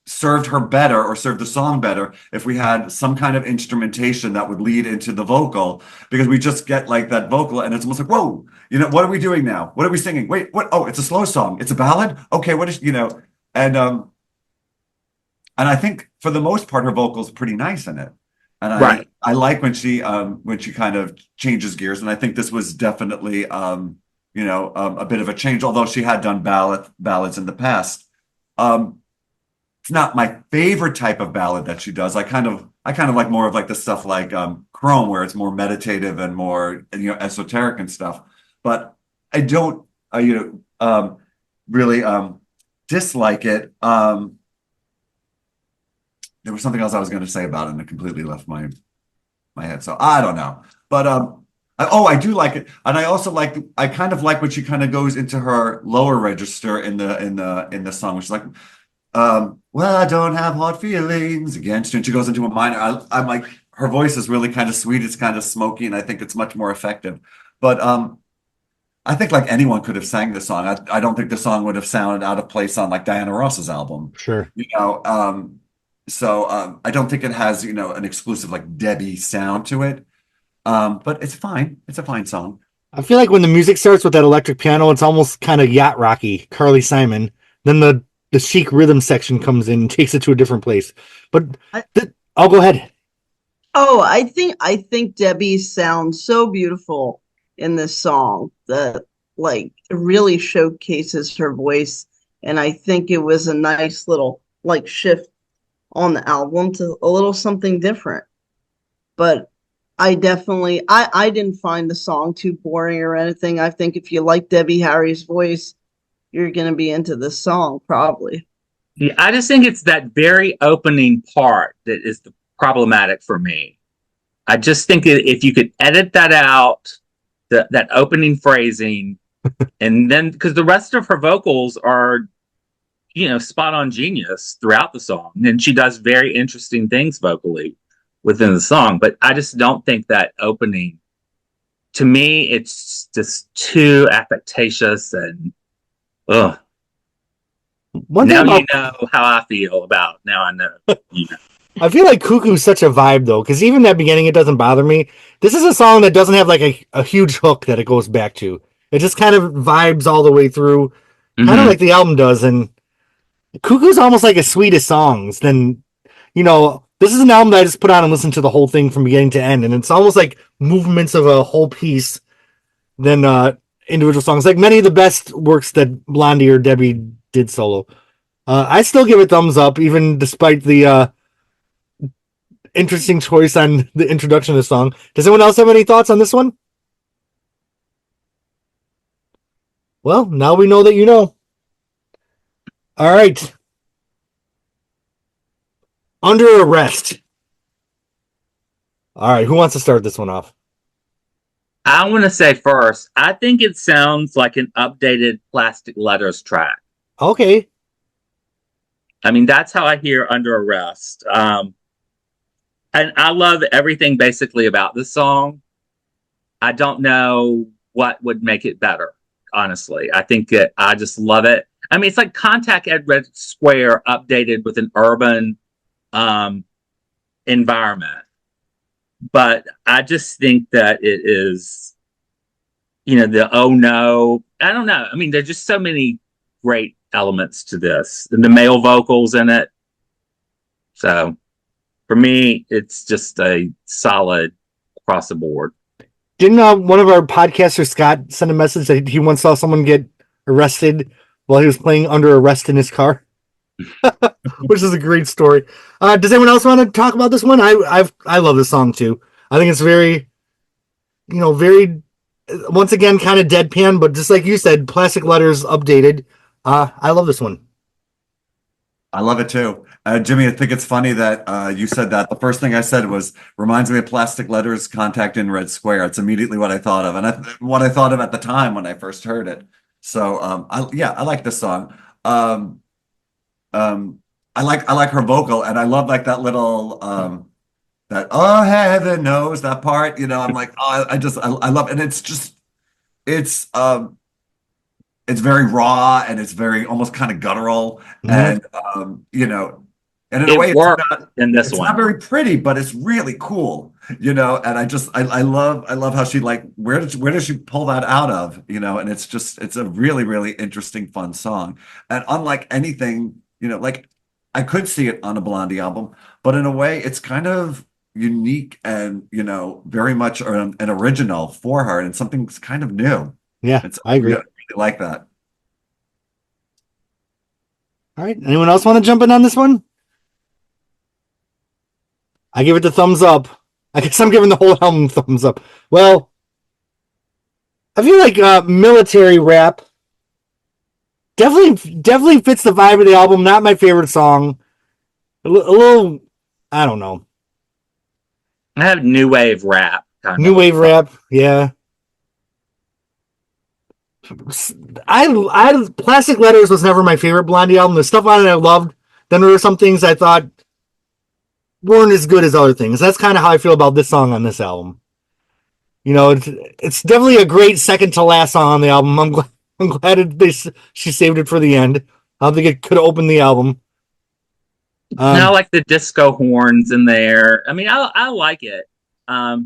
served her better or served the song better if we had some kind of instrumentation that would lead into the vocal, because we just get like that vocal and it's almost like, whoa, what are we doing now? What are we singing? Wait, what? Oh, it's a slow song. It's a ballad. Okay. What is, and I think for the most part, her vocal's pretty nice in it. And Right. I like when she kind of changes gears. And I think this was definitely, a bit of a change, although she had done ballads in the past. It's not my favorite type of ballad that she does. I kind of like more of like the stuff like Chrome, where it's more meditative and more esoteric and stuff. But I don't really dislike it. There was something else I was going to say about it, and it completely left my head. So I don't know. But I do like it, and I also I kind of like when she kind of goes into her lower register in the song, which is like, well, I don't have hard feelings against you. And she goes into a minor. I'm like, her voice is really kind of sweet. It's kind of smoky, and I think it's much more effective. But I think like anyone could have sang this song. I don't think the song would have sounded out of place on like Diana Ross's album. Sure. So I don't think it has, an exclusive like Debbie sound to it. But it's fine. It's a fine song. I feel like when the music starts with that electric piano, it's almost kind of yacht rocky, Carly Simon. Then the chic rhythm section comes in and takes it to a different place. But I'll go ahead. Oh, I think Debbie sounds so beautiful in this song that like really showcases her voice. And I think it was a nice little like shift on the album to a little something different. But I definitely I didn't find the song too boring or anything. I think if you like Debbie Harry's voice, you're gonna be into this song probably. Yeah, I just think it's that very opening part that is the problematic for me. I just think if you could edit that out, that opening phrasing, and then because the rest of her vocals are, spot on genius throughout the song, and she does very interesting things vocally within the song. But I just don't think that opening, to me, it's just too affectatious and One thing Now about you know how I feel about. Now I know. You know. I feel like Cuckoo's such a vibe though, because even that beginning, it doesn't bother me. This is a song that doesn't have like a huge hook that it goes back to. It just kind of vibes all the way through, kind of Mhm. like the album does. And Cuckoo's almost like a sweetest songs. Then, this is an album that I just put on and listened to the whole thing from beginning to end, and it's almost like movements of a whole piece than individual songs. Like many of the best works that Blondie or Debbie did solo. I still give it thumbs up, even despite the interesting choice on the introduction of the song. Does anyone else have any thoughts on this one? Well, now we know that you know. All right. Under Arrest. All right, who wants to start this one off? I want to say first, I think it sounds like an updated Plastic Letters track. Okay. I mean, that's how I hear Under Arrest. And I love everything basically about this song. I don't know what would make it better, honestly. I think that I just love it. I mean, it's like Contact at Red Square updated with an urban environment. But I just think that it is, the oh no. I don't know. I mean, there's just so many great elements to this, and the male vocals in it. So for me, it's just a solid across the board. Didn't one of our podcasters, Scott, send a message that he once saw someone get arrested while he was playing Under Arrest in his car? Which is a great story. Does anyone else want to talk about this one? I love this song too. I think it's very, very once again kind of deadpan, but just like you said, Plastic Letters updated. I love this one. I love it too. Jimmy, I think it's funny that you said that. The first thing I said was, reminds me of Plastic Letters, Contact in Red Square. It's immediately what I thought of, and what I thought of at the time when I first heard it. So, I like this song. I like her vocal, and I love like that little that oh heaven knows that part. I'm like, oh, I love, and it's it's very raw and it's very almost kind of guttural, and and in a way It worked in this it's one. not very pretty, but it's really cool, and I love how she like where does she pull that out of, and it's a really, really interesting, fun song. And unlike anything, like I could see it on a Blondie album, but in a way it's kind of unique and, very much an original for her and something that's kind of new. Yeah, It's I agree. really like that. All right. Anyone else want to jump in on this one? I give it the thumbs up. I guess I'm giving the whole album thumbs up. Well, I feel like military rap definitely fits the vibe of the album. Not my favorite song. A little, I don't know. I have new wave rap. New wave rap, yeah. I Plastic Letters was never my favorite Blondie album. The stuff on it I loved. Then there were some things I thought weren't as good as other things. That's kind of how I feel about this song on this album. It's definitely a great second to last song on the album. I'm glad she saved it for the end. I don't think it could have opened the album. And I like the disco horns in there. I mean, I like it, but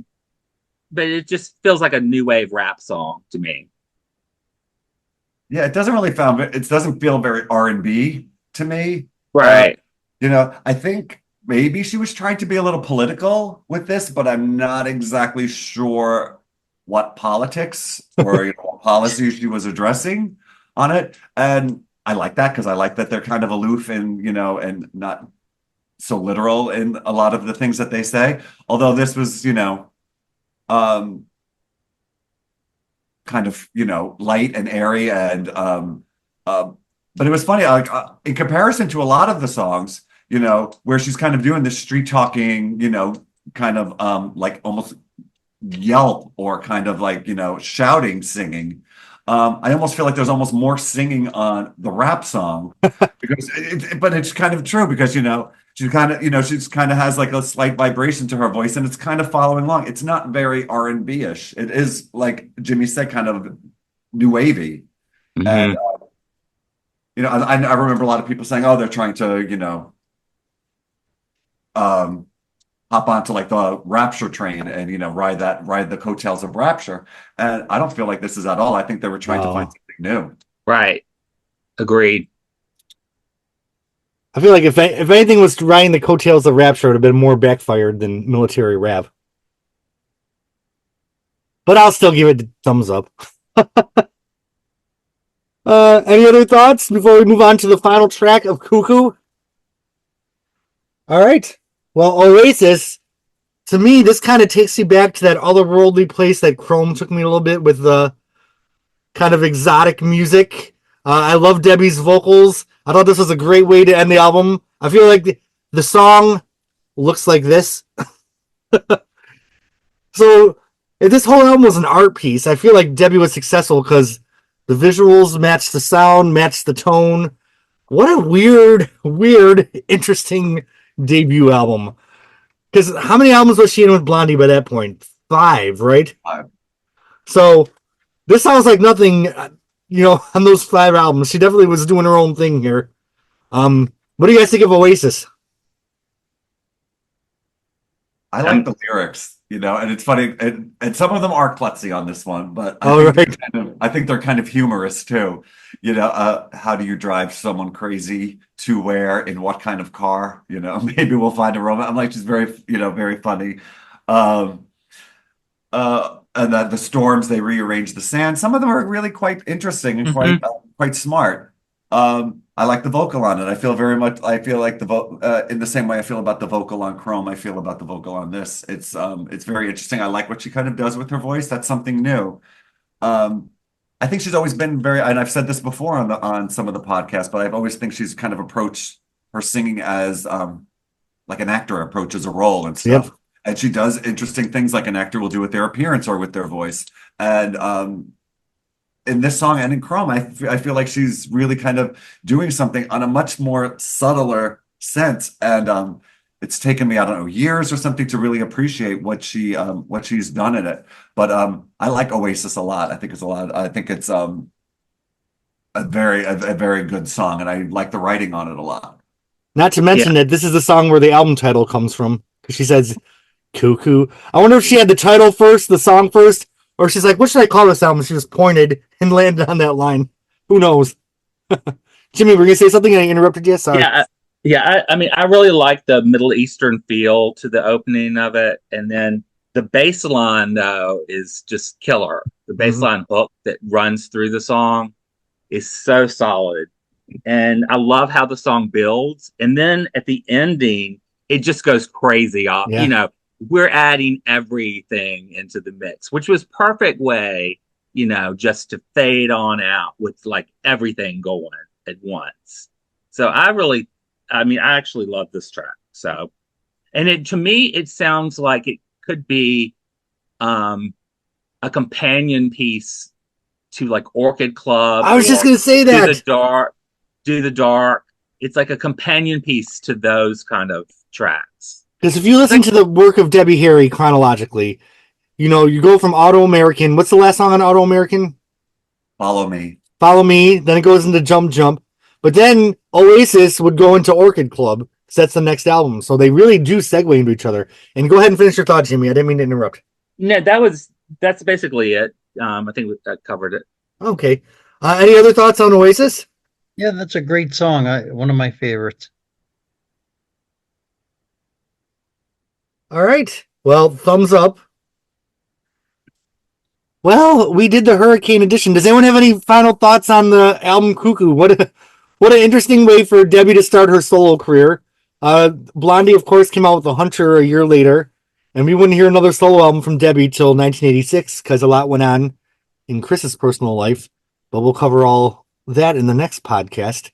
it just feels like a new wave rap song to me. Yeah, it doesn't feel very R&B to me. Right. I think maybe she was trying to be a little political with this, but I'm not exactly sure what politics or what policies she was addressing on it. And I like that because I like that they're kind of aloof and, and not so literal in a lot of the things that they say. Although this was, kind of, light and airy and but it was funny, like in comparison to a lot of the songs, where she's kind of doing this street talking, kind of like almost yelp or kind of like, shouting, singing. I almost feel like there's almost more singing on the rap song because but it's kind of true because, she kind of, she's kind of has like a slight vibration to her voice and it's kind of following along. It's not very R&B-ish. It is, like Jimmy said, kind of new wavy. Mm-hmm. And I remember a lot of people saying, oh, they're trying to, um, hop onto like the Rapture train and, ride the coattails of Rapture. And I don't feel like this is at all. I think they were trying to find No. something new. Right. Agreed. I feel like if anything was riding the coattails of Rapture, it would have been more backfired than Military Rap. But I'll still give it the thumbs up. Any other thoughts before we move on to the final track of Cuckoo? All right. Well, Oasis, to me, this kind of takes you back to that otherworldly place that Chrome took me a little bit with the kind of exotic music. I love Debbie's vocals. I thought this was a great way to end the album. I feel like the song looks like this. So if this whole album was an art piece, I feel like Debbie was successful because the visuals match the sound, match the tone. What a weird, interesting debut album. Because how many albums was she in with Blondie by that point? 5, right? 5. So this sounds like nothing, on those 5 albums. She definitely was doing her own thing here. What do you guys think of Oasis? I like the lyrics, and it's funny, and some of them are klutzy on this one, but I think they're kind of humorous too. How do you drive someone crazy to where in what kind of car? Maybe we'll find a romance. I'm like, just very, very funny. Um, and that the storms, they rearrange the sand. Some of them are really quite interesting and quite smart. I like the vocal on it. I feel like in the same way I feel about the vocal on Chrome, I feel about the vocal on this. It's very interesting. I like what she kind of does with her voice. That's something new. I think she's always been and I've said this before on some of the podcasts, but I've always think she's kind of approached her singing as like an actor approaches a role and stuff. Yep. And she does interesting things like an actor will do with their appearance or with their voice. And in this song and in Chrome, I feel like she's really kind of doing something on a much more subtler sense. And it's taken me, I don't know, years or something to really appreciate what she's done in it. But I like Oasis a lot. I think it's a very good song, and I like the writing on it a lot. Not to mention that this is the song where the album title comes from, because she says Cuckoo. I wonder if she had the title first, the song first, or she's like, what should I call this album? She just pointed and landed on that line. Who knows? Jimmy, were you going to say something? I interrupted you? Sorry. I mean, I really like the Middle Eastern feel to the opening of it. And then the bass line, though, is just killer. The bass line hook that runs through the song is so solid. And I love how the song builds. And then at the ending, it just goes crazy off. Yeah. We're adding everything into the mix, which was perfect way, just to fade on out with like everything going at once. So I actually love this track. So, and to me, it sounds like it could be a companion piece to like Orchid Club. I was just going to say that. Do the dark. It's like a companion piece to those kind of tracks. Because if you listen to the work of Debbie Harry chronologically, you go from Auto American. What's the last song on Auto American? Follow Me. Follow Me. Then it goes into Jump. But then Oasis would go into Orchid Club. So that's the next album. So they really do segue into each other. And go ahead and finish your thought, Jimmy. I didn't mean to interrupt. No, that's basically it. I think that covered it. Okay. Any other thoughts on Oasis? Yeah, that's a great song. One of my favorites. All right. Well, thumbs up. Well, we did the Hurricane edition. Does anyone have any final thoughts on the album Cuckoo? What an interesting way for Debbie to start her solo career. Blondie, of course, came out with The Hunter a year later, and we wouldn't hear another solo album from Debbie till 1986 because a lot went on in Chris's personal life. But we'll cover all that in the next podcast.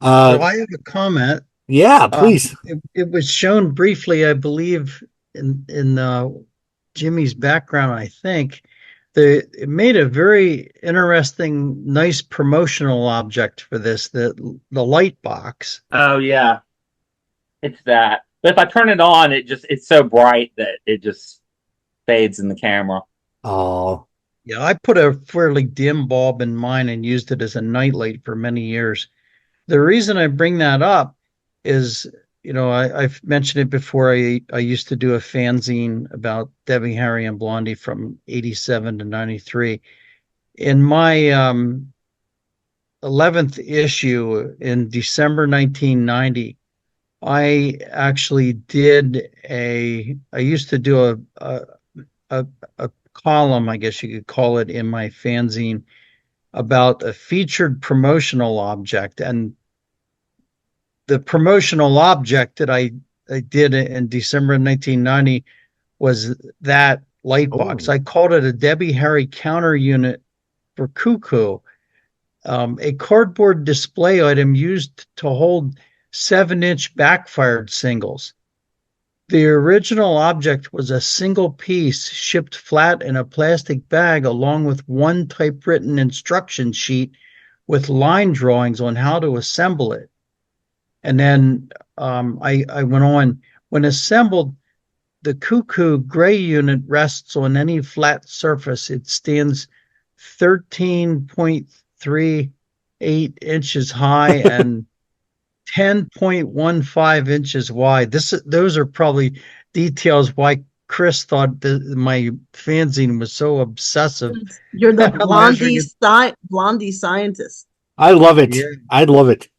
So I have a comment. Yeah, please. It was shown briefly, I believe, in Jimmy's background, I think. It made a very interesting, nice promotional object for this, the light box. Oh, yeah. It's that. But if I turn it on, it's so bright that it just fades in the camera. Oh. Yeah, I put a fairly dim bulb in mine and used it as a nightlight for many years. The reason I bring that up is, I've mentioned it before. I used to do a fanzine about Debbie Harry and Blondie from 87 to 93. In my 11th issue in December 1990, I actually I used to do a column, I guess you could call it, in my fanzine about a featured promotional object. And the promotional object that I did in December 1990 was that light box. Oh. I called it a Debbie Harry counter unit for Koo Koo, a cardboard display item used to hold 7-inch backfired singles. The original object was a single piece shipped flat in a plastic bag along with one typewritten instruction sheet with line drawings on how to assemble it. And then I went on. When assembled, the Koo Koo gray unit rests on any flat surface. It stands 13.38 inches high and 10.15 inches wide. Those are probably details why Chris thought my fanzine was so obsessive. You're the Measuring it. blondie scientist. I love it. Yeah. I love it.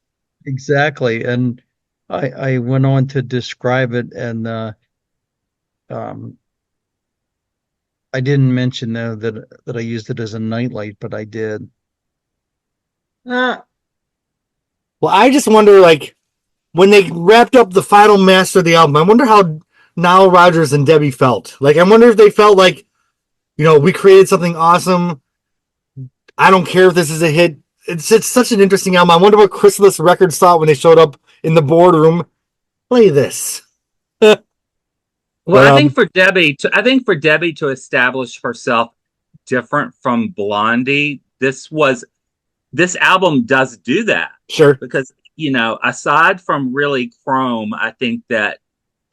Exactly. And I went on to describe it, and I didn't mention though that I used it as a nightlight, but I did. Uh, Well, I just wonder, like, when they wrapped up the final master of the album, I wonder how Nile Rodgers and Debbie felt. Like, I wonder if they felt like, we created something awesome. I don't care if this is a hit. It's such an interesting album. I wonder what Chrysalis Records thought when they showed up in the boardroom. Play this. Well, I think for Debbie to establish herself different from Blondie, this album does do that. Sure. Because, aside from really Chrome, I think that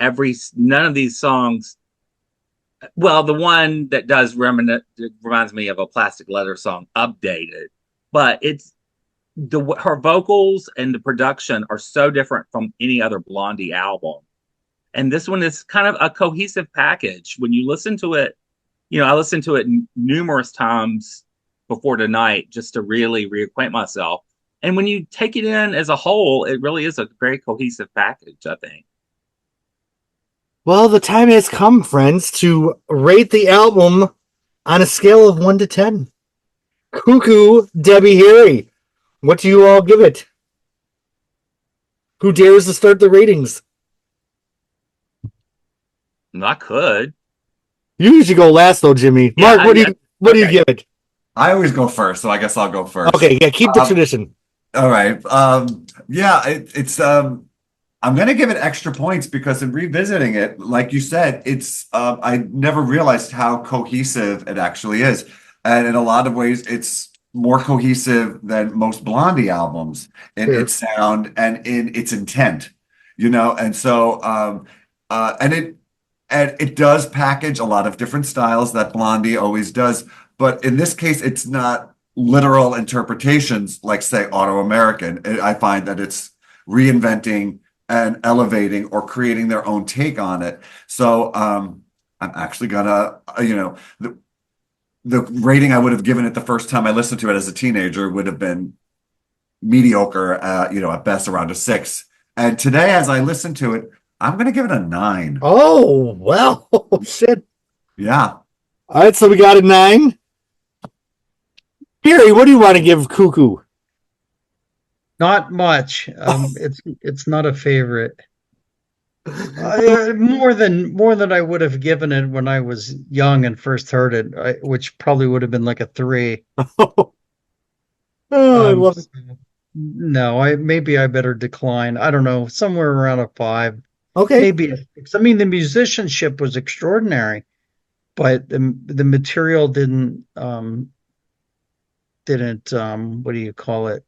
none of these songs, well, the one that does reminds me of a Plastic Leather song, Updated, but her vocals and the production are so different from any other Blondie album. And this one is kind of a cohesive package. When you listen to it, I listened to it numerous times before tonight just to really reacquaint myself. And when you take it in as a whole, it really is a very cohesive package, I think. Well, the time has come, friends, to rate the album on a scale of 1 to 10. Koo Koo, Debbie Harry, what do you all give it? Who dares to start the ratings? I could. You usually go last, though, Jimmy. Yeah, Mark, what do you give it? I always go first, so I guess I'll go first. Okay, yeah, keep the tradition. All right. It's I'm gonna give it extra points because in revisiting it, like you said, it's I never realized how cohesive it actually is. And in a lot of ways, it's more cohesive than most Blondie albums in its sound and in its intent, and so and it does package a lot of different styles that Blondie always does. But in this case, it's not literal interpretations like, say, Auto-American. I find that it's reinventing and elevating or creating their own take on it. So I'm actually gonna, the rating I would have given it the first time I listened to it as a teenager would have been mediocre, at best around a 6. And today, as I listen to it, I'm going to give it a 9. Oh, well, shit. Yeah. All right, so we got a 9. Harry, what do you want to give Koo Koo? Not much. It's not a favorite. More than I would have given it when I was young and first heard it, which probably would have been like a 3. I love it. No, maybe I better decline. I don't know, somewhere around a 5. Okay. Maybe a 6. I mean, the musicianship was extraordinary, but the material didn't what do you call it?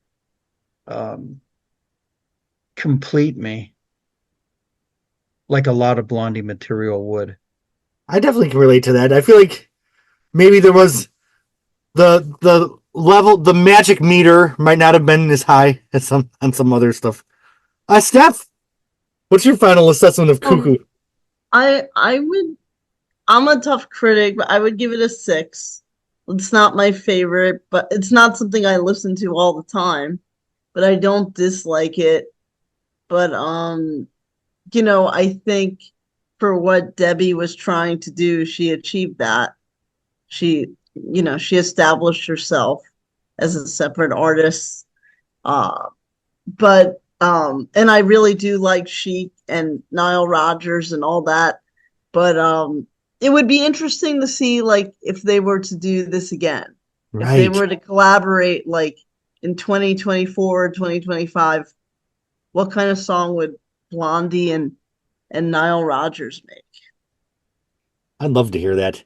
Complete me like a lot of Blondie material would. I definitely can relate to that. I feel like maybe there was the magic meter might not have been as high as some on some other stuff. Steph, what's your final assessment of Cuckoo? I'm a tough critic, but I would give it a 6. It's not my favorite, but it's not something I listen to all the time, but I don't dislike it. But I think for what Debbie was trying to do, she achieved that. She established herself as a separate artist. But and I really do like Chic and Nile Rodgers and all that. But it would be interesting to see like if they were to do this again. If they were to collaborate like in 2024, 2025, what kind of song would Blondie and Nile Rodgers make? I'd love to hear that.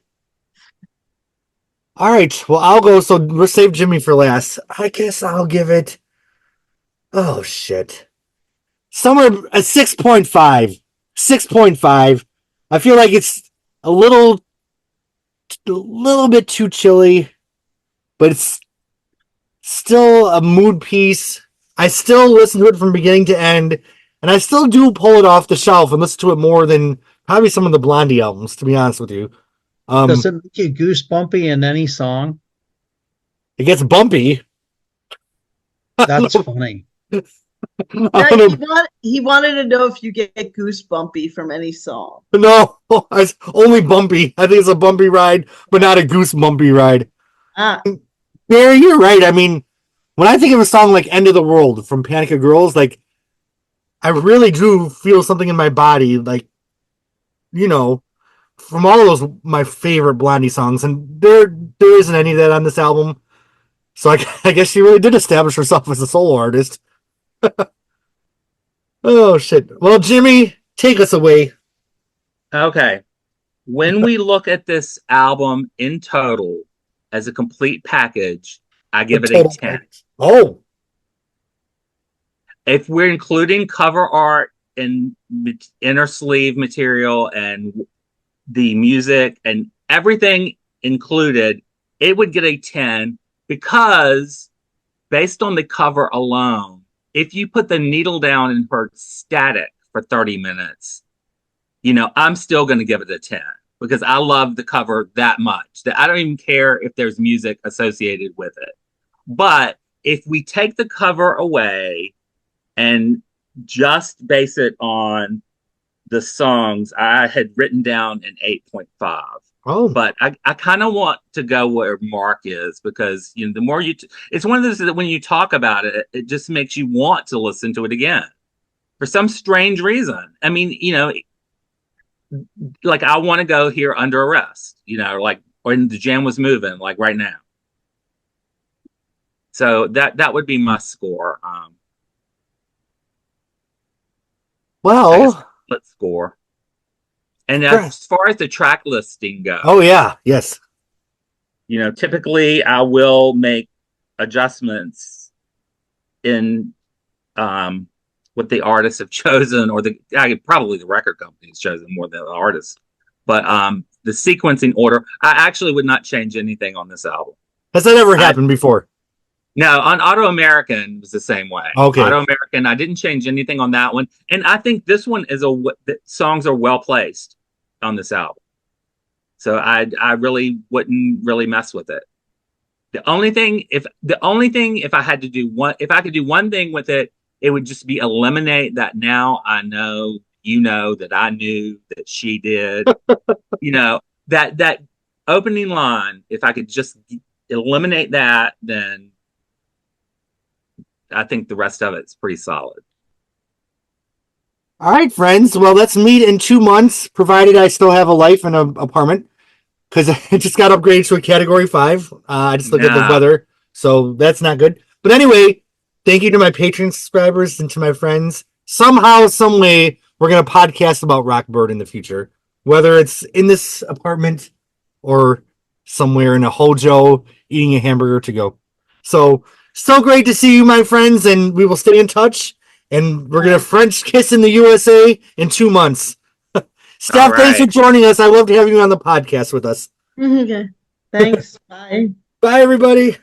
All right. Well, I'll go. So we'll save Jimmy for last. I guess I'll give it. Oh, shit. Somewhere a 6.5. 6.5. I feel like it's a little bit too chilly, but it's still a mood piece. I still listen to it from beginning to end, and I still do pull it off the shelf and listen to it more than probably some of the Blondie albums, to be honest with you. Does it make you goosebumpy in any song? It gets bumpy. That's funny. He wanted to know if you get goosebumpy from any song. No, it's only bumpy. I think it's a bumpy ride, but not a goose bumpy ride. Barry, you're right. I mean, when I think of a song like End of the World from Panic at Girls, like, I really do feel something in my body, like, from all of those, my favorite Blondie songs, and there isn't any of that on this album. So I guess she really did establish herself as a solo artist. Oh, shit. Well, Jimmy, take us away. Okay. When we look at this album in total as a complete package, I give it a 10. Oh. If we're including cover art and inner sleeve material and the music and everything included, it would get a 10 because based on the cover alone, if you put the needle down and heard static for 30 minutes, I'm still going to give it a 10 because I love the cover that much that I don't even care if there's music associated with it. But if we take the cover away and just base it on the songs, I had written down an 8.5. Oh, but I kind of want to go where Mark is because the more it's one of those that when you talk about it, it just makes you want to listen to it again for some strange reason. I mean, like I want to go here Under Arrest, like when the jam was moving, like right now. So that would be my score. Well, let's score. And as far as the track listing goes, oh yeah, yes. Typically I will make adjustments in what the artists have chosen, or probably the record company has chosen more than the artist. But the sequencing order, I actually would not change anything on this album. Has that ever happened before? No, on Auto American it was the same way. Okay. Auto American, I didn't change anything on that one. And I think this one is the songs are well placed on this album. So I really wouldn't really mess with it. The only thing if I had to do if I could do one thing with it, it would just be eliminate that now I know, that I knew that she did. That opening line, if I could just eliminate that, then I think the rest of it's pretty solid. All right, friends. Well, let's meet in 2 months, provided I still have a life and an apartment, because I just got upgraded to a Category 5. I just looked at the weather, so that's not good. But anyway, thank you to my Patreon subscribers and to my friends. Somehow, some way, we're going to podcast about Rockbird in the future, whether it's in this apartment or somewhere in a Hojo eating a hamburger to go. So great to see you, my friends, and we will stay in touch. And we're going to French kiss in the USA in 2 months. Steph, Thanks for joining us. I love to have you on the podcast with us. Okay. Thanks. Bye. Bye, everybody.